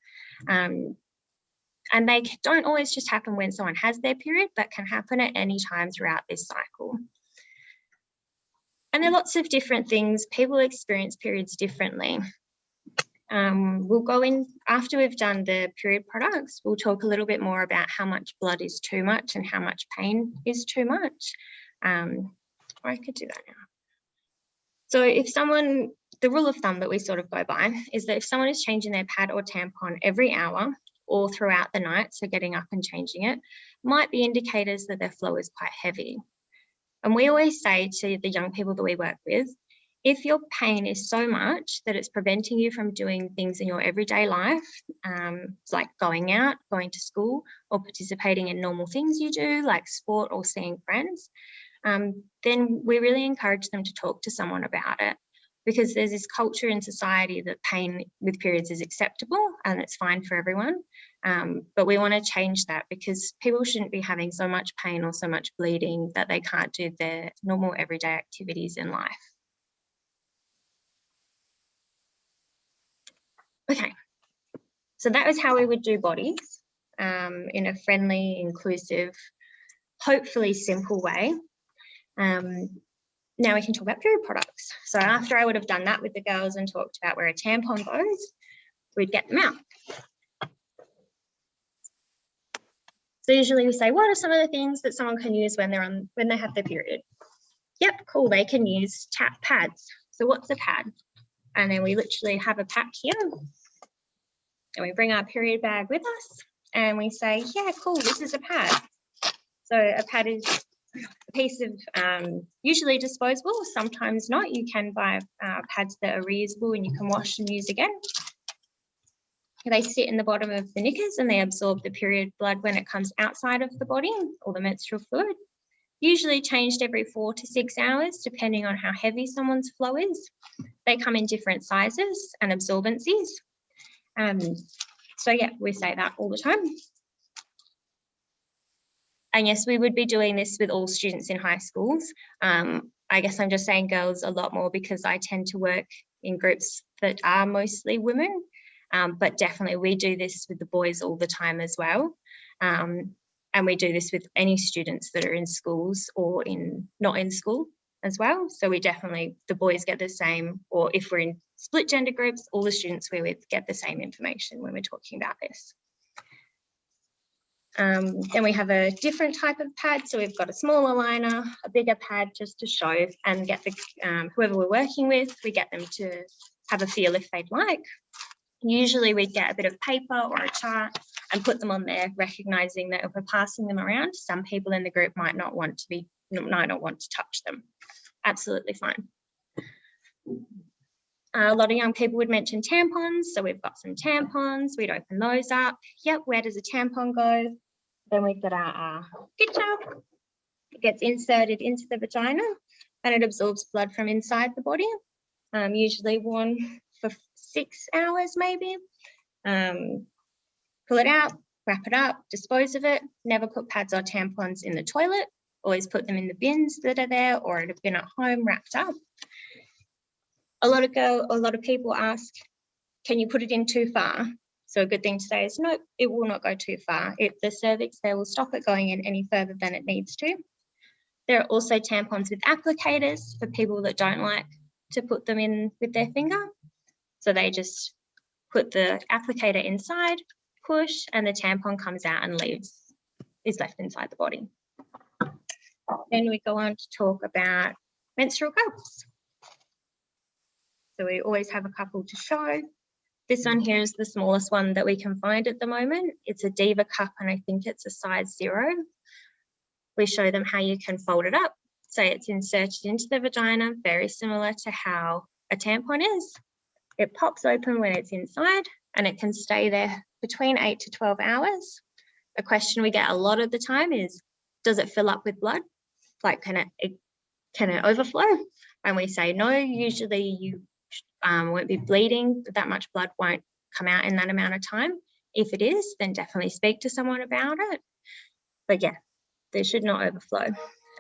[SPEAKER 7] And they don't always just happen when someone has their period, but can happen at any time throughout this cycle. And there are lots of different things. People experience periods differently. We'll go in, after we've done the period products, we'll talk a little bit more about how much blood is too much and how much pain is too much. Or I could do that now. So if someone, the rule of thumb that we sort of go by is that if someone is changing their pad or tampon every hour or throughout the night, so getting up and changing it, might be indicators that their flow is quite heavy. And we always say to the young people that we work with, if your pain is so much that it's preventing you from doing things in your everyday life, like going out, going to school, or participating in normal things you do, like sport or seeing friends, then we really encourage them to talk to someone about it, because there's this culture in society that pain with periods is acceptable and it's fine for everyone. But we want to change that, because people shouldn't be having so much pain or so much bleeding that they can't do their normal everyday activities in life. Okay, so that was how we would do bodies in a friendly, inclusive, hopefully simple way. Now we can talk about period products. So after I would have done that with the girls and talked about where a tampon goes, we'd get them out. So usually we say, what are some of the things that someone can use when they have their period? Yep, cool, they can use pads. So what's a pad? And then we literally have a pack here. And we bring our period bag with us and we say, yeah, cool, this is a pad. So a pad is a piece of usually disposable, sometimes not. You can buy pads that are reusable and you can wash and use again. They sit in the bottom of the knickers and they absorb the period blood when it comes outside of the body, or the menstrual fluid. Usually changed every 4 to 6 hours, depending on how heavy someone's flow is. They come in different sizes and absorbencies. So yeah, we say that all the time. And yes, we would be doing this with all students in high schools. I guess I'm just saying girls a lot more because I tend to work in groups that are mostly women, but definitely we do this with the boys all the time as well. And we do this with any students that are in schools or not in school as well. So we definitely, the boys get the same, or if we're in split gender groups, all the students we're with get the same information when we're talking about this. Then we have a different type of pad. So we've got a smaller liner, a bigger pad, just to show and get the whoever we're working with, we get them to have a feel if they'd like. Usually we'd get a bit of paper or a chart and put them on there, recognizing that if we're passing them around, some people in the group might not want to touch them. Absolutely fine. A lot of young people would mention tampons. So we've got some tampons, we'd open those up. Yep, where does a tampon go? Then we've got our picture. It gets inserted into the vagina and it absorbs blood from inside the body, usually worn for 6 hours maybe. Pull it out, wrap it up, dispose of it. Never put pads or tampons in the toilet. Always put them in the bins that are there or at a bin at home wrapped up. A lot of people ask, can you put it in too far? So a good thing to say is, no, it will not go too far. The cervix there will stop it going in any further than it needs to. There are also tampons with applicators for people that don't like to put them in with their finger. So they just put the applicator inside, push, and the tampon comes out and is left inside the body. Then we go on to talk about menstrual cups. So we always have a couple to show. This one here is the smallest one that we can find at the moment. It's a Diva cup and I think it's a size 0. We show them how you can fold it up. So it's inserted into the vagina, very similar to how a tampon is. It pops open when it's inside and it can stay there between 8 to 12 hours. A question we get a lot of the time is, does it fill up with blood? Like, can it overflow? And we say, no, usually you won't be bleeding. That much blood won't come out in that amount of time. If it is, then definitely speak to someone about it. But yeah, they should not overflow.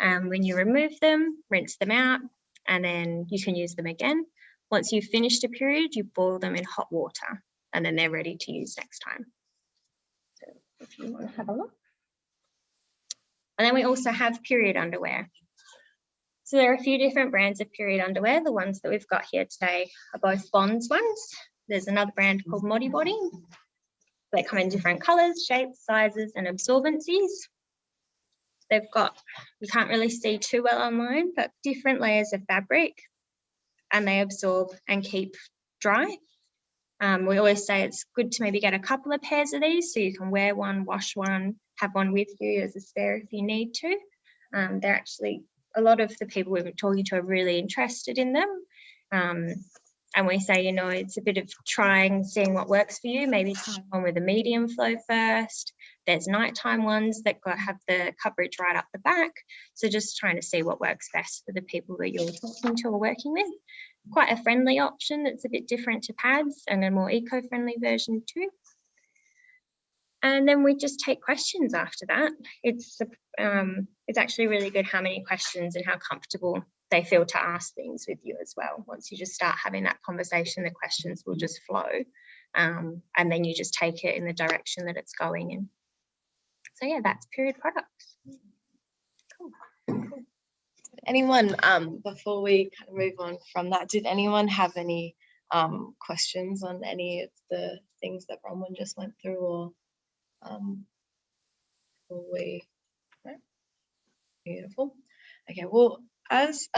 [SPEAKER 7] When you remove them, rinse them out, and then you can use them again. Once you've finished a period, you boil them in hot water, and then they're ready to use next time. So if you want to have a look. And then we also have period underwear. So there are a few different brands of period underwear. The ones that we've got here today are both Bonds ones. There's another brand called Modibody. They come in different colours, shapes, sizes, and absorbencies. They've got, you can't really see too well online, but different layers of fabric, and they absorb and keep dry. We always say it's good to maybe get a couple of pairs of these so you can wear one, wash one, have one with you as a spare if you need to. They're actually, a lot of the people we've been talking to are really interested in them. And we say, you know, it's a bit of trying, seeing what works for you. Maybe try one with a medium flow first. There's nighttime ones that have the coverage right up the back. So just trying to see what works best for the people that you're talking to or working with. Quite a friendly option that's a bit different to pads, and a more eco-friendly version too. And then we just take questions after that. It's actually really good how many questions and how comfortable they feel to ask things with you as well. Once you just start having that conversation, the questions will just flow, and then you just take it in the direction that it's going in. So yeah, that's period products. Cool.
[SPEAKER 3] Anyone, before we kind of move on from that, did anyone have any questions on any of the things that Bronwyn just went through, or no? Beautiful. Okay, well, as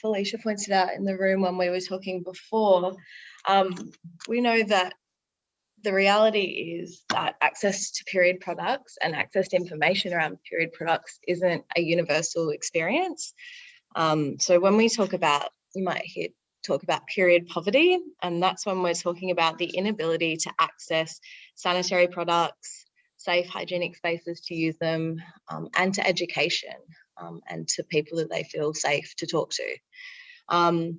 [SPEAKER 3] Felicia pointed out in the room when we were talking before, we know that the reality is that access to period products and access to information around period products isn't a universal experience. So when we talk about, you might talk about period poverty, and that's when we're talking about the inability to access sanitary products, safe hygienic spaces to use them, and to education, and to people that they feel safe to talk to.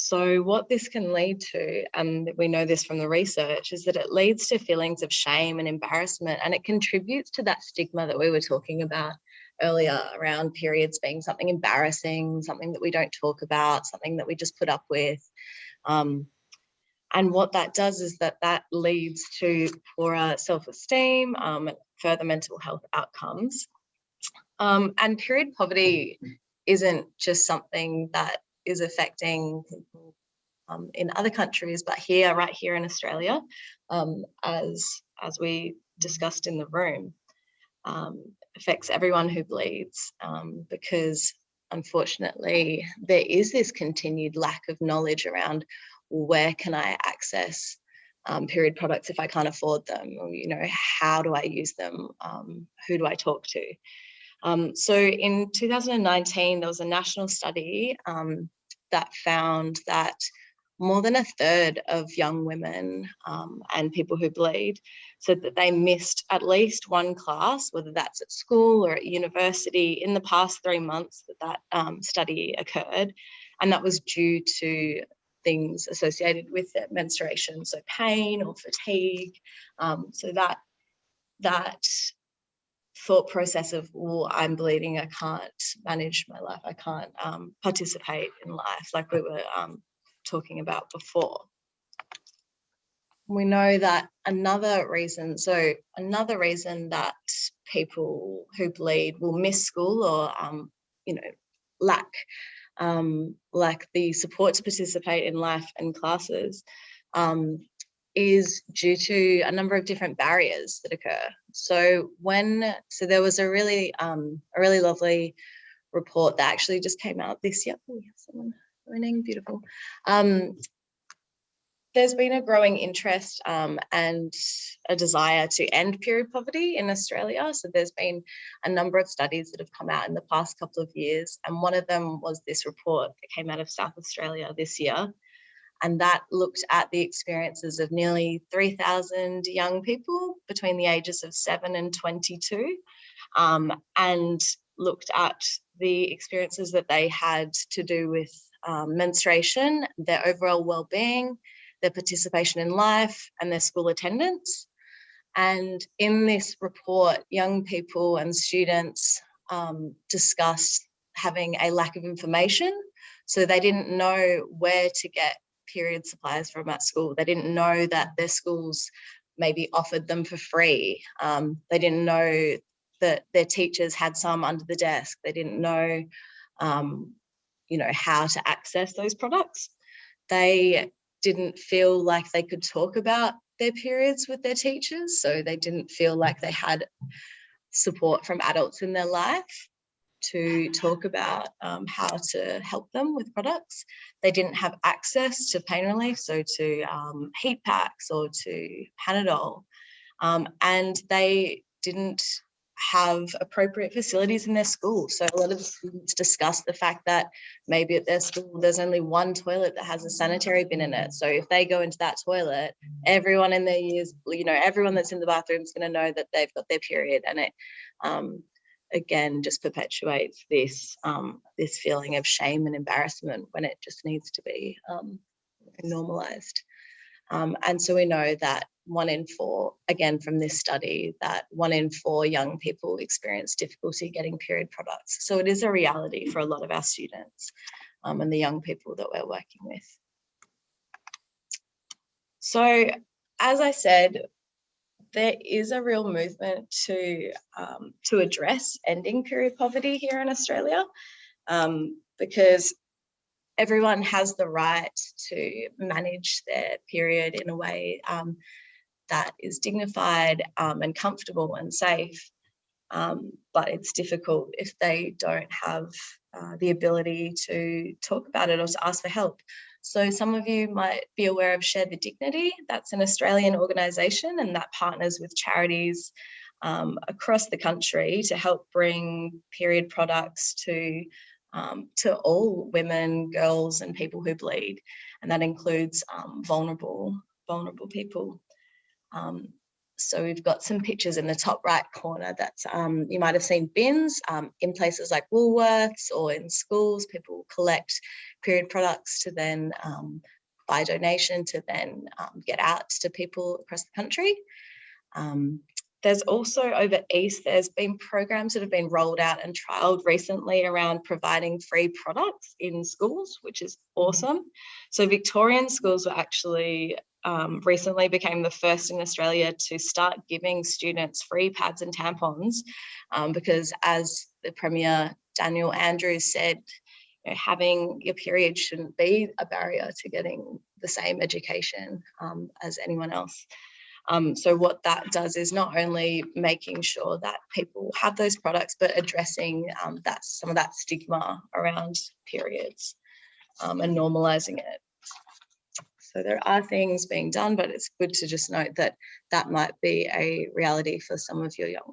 [SPEAKER 3] So what this can lead to, and we know this from the research, is that it leads to feelings of shame and embarrassment, and it contributes to that stigma that we were talking about earlier around periods being something embarrassing, something that we don't talk about, something that we just put up with. And what that does is that leads to poorer self-esteem, further mental health outcomes. And period poverty isn't just something that is affecting people in other countries, but right here in Australia, as we discussed in the room, affects everyone who bleeds, because unfortunately there is this continued lack of knowledge around where can I access period products if I can't afford them, or, you know, how do I use them, who do I talk to? So in 2019 there was a national study that found that more than a third of young women and people who bleed said that they missed at least one class, whether that's at school or at university, in the past 3 months that study occurred. And that was due to things associated with their menstruation, so pain or fatigue. So that thought process of, well, I'm bleeding, I can't manage my life, I can't participate in life, like we were talking about before. We know that another reason that people who bleed will miss school or you know, lack the support to participate in life and classes is due to a number of different barriers that occur. So there was a really lovely report that actually just came out this year. Oh, we have someone winning, beautiful. There's been a growing interest and a desire to end period poverty in Australia. So there's been a number of studies that have come out in the past couple of years, and one of them was this report that came out of South Australia this year. And that looked at the experiences of nearly 3,000 young people between the ages of 7 and 22, and looked at the experiences that they had to do with menstruation, their overall well-being, their participation in life, and their school attendance. And in this report, young people and students discussed having a lack of information
[SPEAKER 9] So they didn't know where to get period supplies from at school. They didn't know that their schools maybe offered them for free. They didn't know that their teachers had some under the desk. They didn't know, how to access those products. They didn't feel like they could talk about their periods with their teachers, so they didn't feel like they had support from adults in their life to talk about how to help them with products. They didn't have access to pain relief, so to heat packs or to Panadol, and they didn't have appropriate facilities in their school. So a lot of the students discuss the fact that maybe at their school there's only one toilet that has a sanitary bin in it. So if they go into that toilet, everyone in their years, everyone that's in the bathroom is going to know that they've got their period, and it again just perpetuates this this feeling of shame and embarrassment when it just needs to be normalized. And so we know that 1 in 4, again from this study, that 1 in 4 young people experience difficulty getting period products. So it is a reality for a lot of our students and the young people that we're working with. So as I said, there is a real movement to address ending period poverty here in Australia, because everyone has the right to manage their period in a way that is dignified and comfortable and safe. But it's difficult if they don't have the ability to talk about it or to ask for help. So some of you might be aware of Share the Dignity. That's an Australian organisation, and that partners with charities across the country to help bring period products to all women, girls, and people who bleed, and that includes vulnerable people. So we've got some pictures in the top right corner that's you might have seen bins in places like Woolworths or in schools. People collect period products to then by donation to then get out to people across the country. There's also over East, there's been programs that have been rolled out and trialled recently around providing free products in schools, which is awesome. So Victorian schools were actually recently became the first in Australia to start giving students free pads and tampons because, as the Premier Daniel Andrews said, having your period shouldn't be a barrier to getting the same education as anyone else. So what that does is not only making sure that people have those products, but addressing some of that stigma around periods and normalising it. So there are things being done, but it's good to just note that that might be a reality for some of your young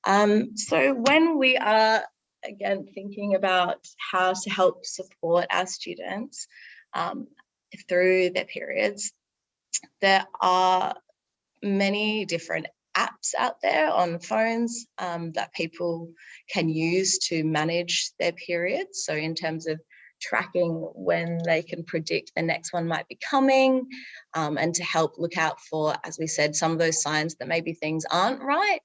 [SPEAKER 9] ones. So when we are, again, thinking about how to help support our students through their periods, there are many different apps out there on phones that people can use to manage their periods. So in terms of tracking when they can predict the next one might be coming, and to help look out for, as we said, some of those signs that maybe things aren't right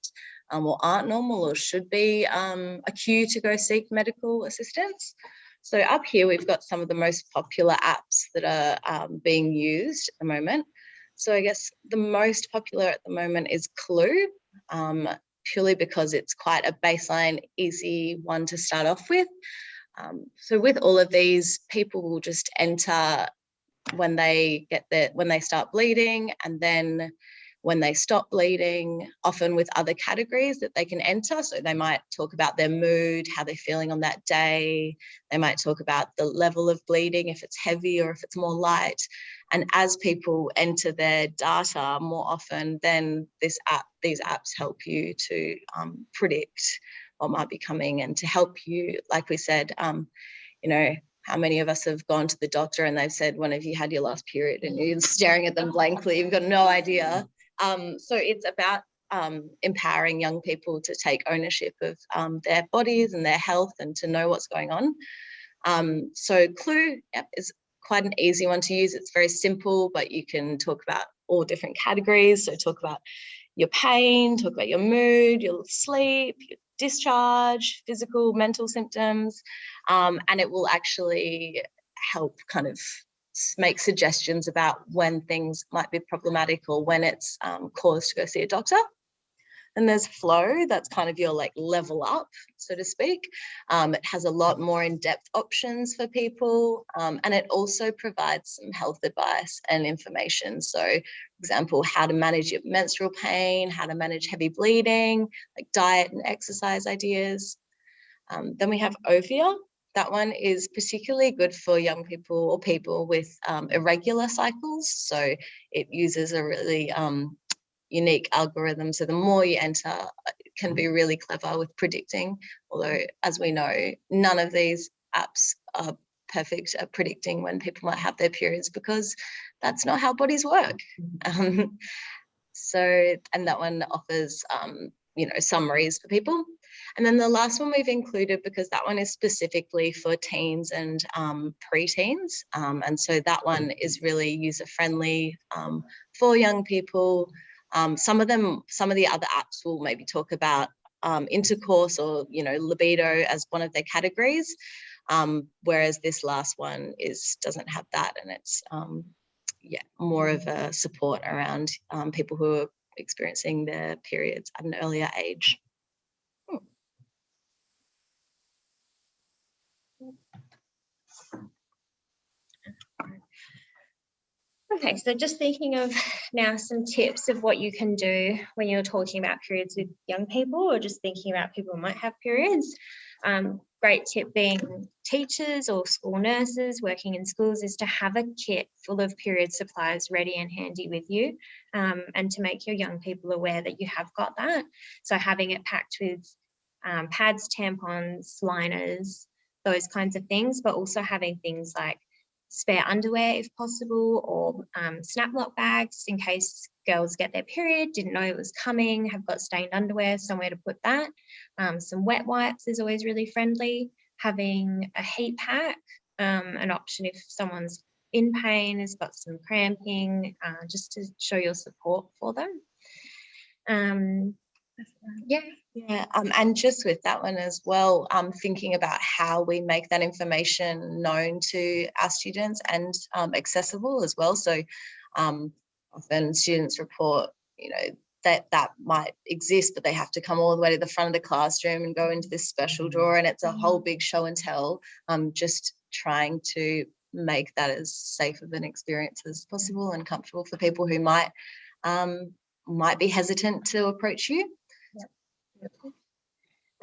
[SPEAKER 9] or aren't normal or should be a cue to go seek medical assistance. So up here, we've got some of the most popular apps that are being used at the moment. So I guess the most popular at the moment is Clue, purely because it's quite a baseline, easy one to start off with. So with all of these, people will just enter when they start bleeding, and then when they stop bleeding, often with other categories that they can enter. So they might talk about their mood, how they're feeling on that day. They might talk about the level of bleeding, if it's heavy or if it's more light. And as people enter their data more often, then these apps help you to predict what might be coming, and to help you, like we said, how many of us have gone to the doctor and they've said, when have you had your last period? And you're staring at them blankly, you've got no idea. So it's about empowering young people to take ownership of their bodies and their health and to know what's going on. So Clue is quite an easy one to use. It's very simple, but you can talk about all different categories. So talk about your pain, talk about your mood, your sleep, your discharge, physical, mental symptoms, and it will actually help kind of make suggestions about when things might be problematic or when it's cause to go see a doctor. And there's flow, that's kind of your like level up, so to speak. It has a lot more in-depth options for people, and it also provides some health advice and information. So, for example, how to manage your menstrual pain, how to manage heavy bleeding, like diet and exercise ideas. Then we have Ovia. That one is particularly good for young people or people with irregular cycles. So it uses a really unique algorithm. So the more you enter, it can be really clever with predicting. Although, as we know, none of these apps are perfect at predicting when people might have their periods, because that's not how bodies work. And that one offers, summaries for people. And then the last one we've included, because that one is specifically for teens and preteens. And so that one is really user-friendly for young people. Some of the other apps will maybe talk about intercourse or, libido as one of their categories. Whereas this last one doesn't have that, and it's more of a support around people who are experiencing their periods at an earlier age.
[SPEAKER 7] Okay, so just thinking of now some tips of what you can do when you're talking about periods with young people, or just thinking about people who might have periods. Great tip being teachers or school nurses working in schools is to have a kit full of period supplies ready and handy with you, and to make your young people aware that you have got that. So having it packed with pads, tampons, liners, those kinds of things, but also having things like spare underwear if possible, or snap lock bags in case girls get their period, didn't know it was coming, have got stained underwear, somewhere to put that. Some wet wipes is always really friendly. Having a heat pack, an option if someone's in pain, has got some cramping, just to show your support for them.
[SPEAKER 9] And just with that one as well, thinking about how we make that information known to our students and accessible as well. So often students report, that might exist, but they have to come all the way to the front of the classroom and go into this special drawer, and it's a whole big show and tell. Just trying to make that as safe of an experience as possible and comfortable for people who might be hesitant to approach you.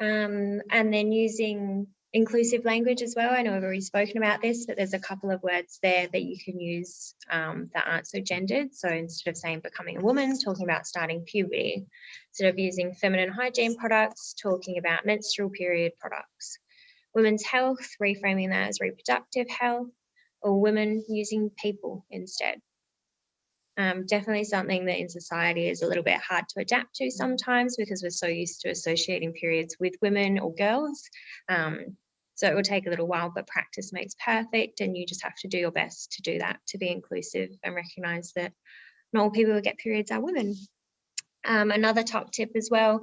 [SPEAKER 7] And then using inclusive language as well. I know we've already spoken about this, but there's a couple of words there that you can use that aren't so gendered. So instead of saying becoming a woman, talking about starting puberty. Instead of using feminine hygiene products, talking about menstrual period products. Women's health, reframing that as reproductive health, or women using people instead. Definitely something that in society is a little bit hard to adapt to sometimes, because we're so used to associating periods with women or girls. So it will take a little while, but practice makes perfect, and you just have to do your best to do that, to be inclusive and recognise that not all people who get periods are women. Another top tip as well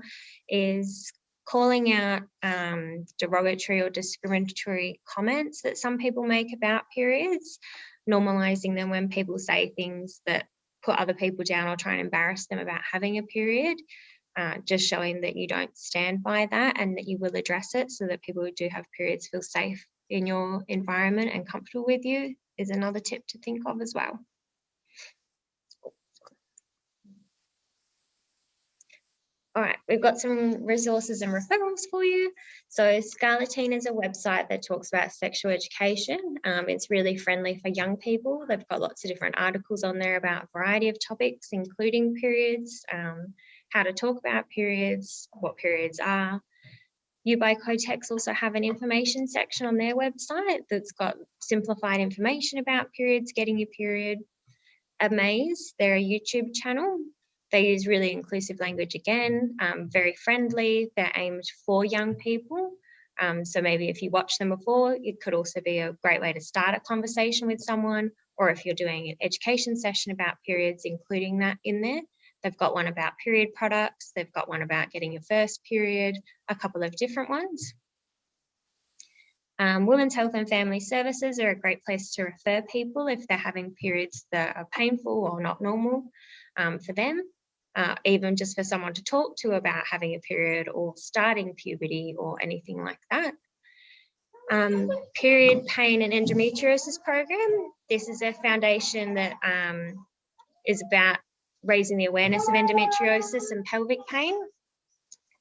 [SPEAKER 7] is calling out derogatory or discriminatory comments that some people make about periods, normalising them when people say things that put other people down or try and embarrass them about having a period, just showing that you don't stand by that and that you will address it, so that people who do have periods feel safe in your environment and comfortable with you, is another tip to think of as well. All right, we've got some resources and referrals for you. So Scarletine is a website that talks about sexual education. It's really friendly for young people. They've got lots of different articles on there about a variety of topics, including periods, how to talk about periods, what periods are. You by Cotex also have an information section on their website that's got simplified information about periods, getting your period. Amaze, they're a YouTube channel. They use really inclusive language again, very friendly. They're aimed for young people. So maybe if you watched them before, it could also be a great way to start a conversation with someone, or if you're doing an education session about periods, including that in there, They've got one about period products. They've got one about getting your first period, a couple of different ones. Women's Health and Family Services are a great place to refer people if they're having periods that are painful or not normal for them, even just for someone to talk to about having a period or starting puberty or anything like that. Period Pain and Endometriosis Program. This is a foundation that is about raising the awareness of endometriosis and pelvic pain.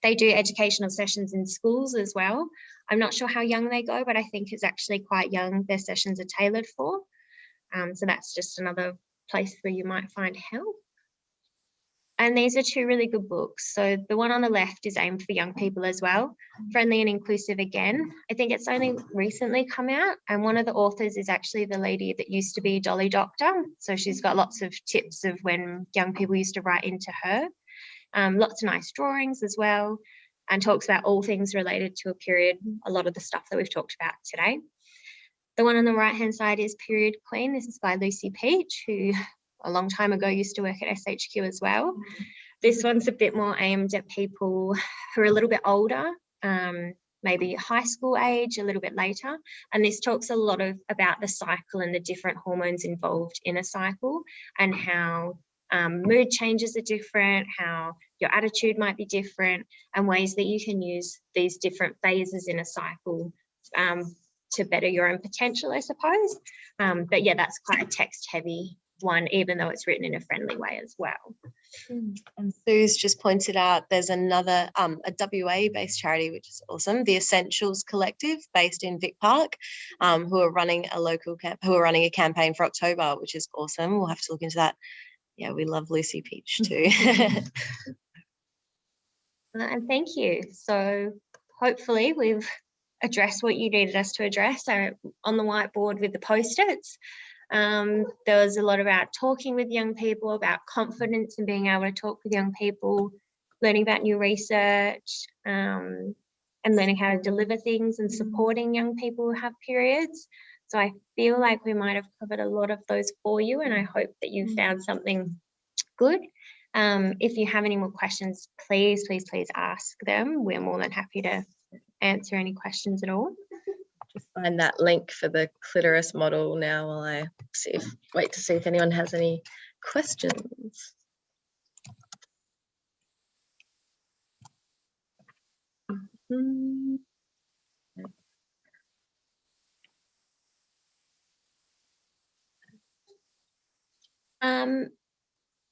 [SPEAKER 7] They do educational sessions in schools as well. I'm not sure how young they go, but I think it's actually quite young their sessions are tailored for. So that's just another place where you might find help. And these are two really good books. So the one on the left is aimed for young people as well. Friendly and Inclusive Again. I think it's only recently come out. And one of the authors is actually the lady that used to be Dolly Doctor. So she's got lots of tips of when young people used to write into her. Lots of nice drawings as well, and talks about all things related to a period, a lot of the stuff that we've talked about today. The one on the right-hand side is Period Queen. This is by Lucy Peach, who a long time ago used to work at SHQ as well. This one's a bit more aimed at people who are a little bit older, maybe high school age, a little bit later. And this talks a lot about the cycle and the different hormones involved in a cycle, and how mood changes are different, how your attitude might be different, and ways that you can use these different phases in a cycle to better your own potential, I suppose. But yeah, that's quite a text-heavy one, even though it's written in a friendly way as well.
[SPEAKER 10] And Sue's just pointed out there's another, a WA-based charity, which is awesome, the Essentials Collective, based in Vic Park, who are running a campaign for October, which is awesome. We'll have to look into that. Yeah, we love Lucy Peach too.
[SPEAKER 7] And thank you. So hopefully we've addressed what you needed us to address on the whiteboard with the Post-its. There was a lot about talking with young people, about confidence and being able to talk with young people, learning about new research, and learning how to deliver things and supporting young people who have periods. So I feel like we might have covered a lot of those for you, and I hope that you found something good. If you have any more questions, please ask them. We're more than happy to answer any questions at all.
[SPEAKER 3] Just find that link for the clitoris model now while I wait to see if anyone has any questions.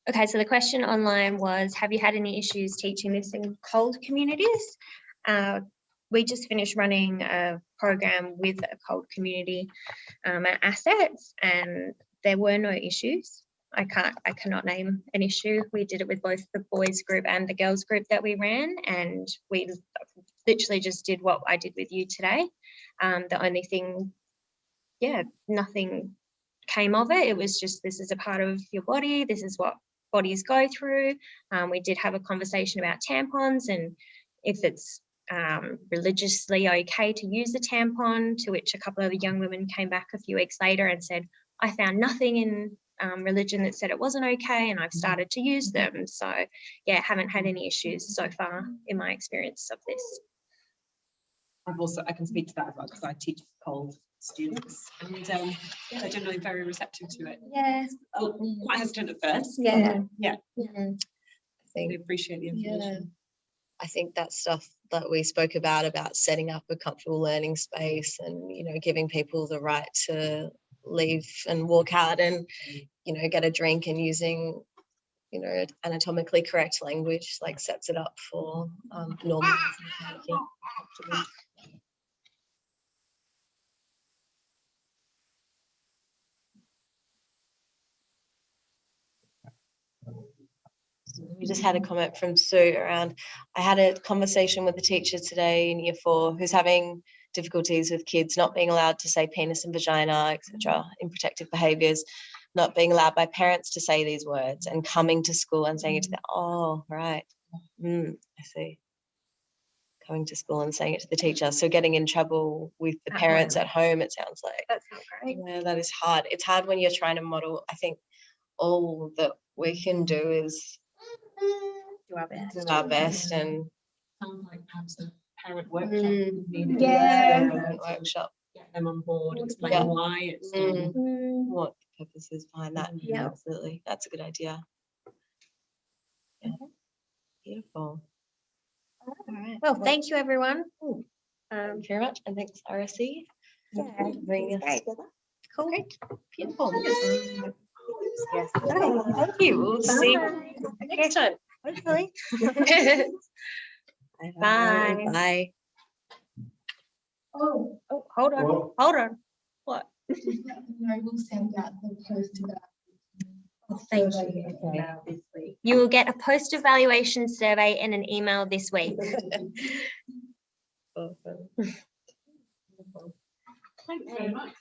[SPEAKER 7] Okay, so the question online was, have you had any issues teaching this in cold communities? We just finished running a program with a cold community at Assets, and there were no issues. I cannot name an issue. We did it with both the boys group and the girls group that we ran, and we literally just did what I did with you today. The only thing, nothing came of it. It was just, this is a part of your body. This is what bodies go through. We did have a conversation about tampons and if it's religiously okay to use a tampon, to which a couple of the young women came back a few weeks later and said, I found nothing in religion that said it wasn't okay, and I've started to use them. So yeah, haven't had any issues so far in my experience of this.
[SPEAKER 4] I can speak to that as well, because I teach cold students, and they're generally very receptive to it.
[SPEAKER 7] Yeah.
[SPEAKER 4] Quite hesitant at first.
[SPEAKER 7] Yeah.
[SPEAKER 4] Yeah.
[SPEAKER 10] I think
[SPEAKER 4] They appreciate the information.
[SPEAKER 10] I think that stuff that we spoke about setting up a comfortable learning space and, giving people the right to leave and walk out and, get a drink, and using, anatomically correct language, like, sets it up for normal. We just had a comment from Sue around, I had a conversation with a teacher today in Year 4 who's having difficulties with kids not being allowed to say penis and vagina, etc., in protective behaviours, not being allowed by parents to say these words, and coming to school and saying it to them. Oh, right. I see. Coming to school and saying it to the teacher. So getting in trouble with the parents at home, it sounds like.
[SPEAKER 7] That's not great.
[SPEAKER 10] Yeah, that is hard. It's hard when you're trying to model. I think all that we can do is
[SPEAKER 7] do our best.
[SPEAKER 10] do our best and
[SPEAKER 4] Sounds like perhaps a parent workshop
[SPEAKER 10] Mm.
[SPEAKER 4] needed.
[SPEAKER 7] Yeah.
[SPEAKER 10] parent workshop.
[SPEAKER 4] Get them on board, explain
[SPEAKER 10] Yeah.
[SPEAKER 4] why it's
[SPEAKER 10] Mm.
[SPEAKER 7] Mm,
[SPEAKER 10] What the purpose is behind that.
[SPEAKER 7] Yeah.
[SPEAKER 10] Absolutely. That's a good idea. Yeah. Beautiful. All right.
[SPEAKER 7] Well, thank you, everyone.
[SPEAKER 10] Thank you very much. And thanks, RSC.
[SPEAKER 7] Yeah,
[SPEAKER 10] Bringing
[SPEAKER 7] it's
[SPEAKER 10] us
[SPEAKER 7] great.
[SPEAKER 10] together.
[SPEAKER 7] Cool.
[SPEAKER 10] Great. Beautiful. Yes. Okay. Thank you. We'll see you next time.
[SPEAKER 7] Hopefully.
[SPEAKER 10] Bye.
[SPEAKER 7] Bye.
[SPEAKER 10] Bye.
[SPEAKER 7] Oh, hold on. Hold on. What?
[SPEAKER 8] We'll send out the post about.
[SPEAKER 7] Thank you. You will get a post-evaluation survey and an email this week.
[SPEAKER 10] Awesome.
[SPEAKER 4] Thanks very much.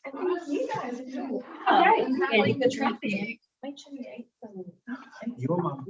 [SPEAKER 8] You guys are cool.
[SPEAKER 7] Great.
[SPEAKER 8] Handling the traffic. Make sure you eat some.
[SPEAKER 11] Your mum.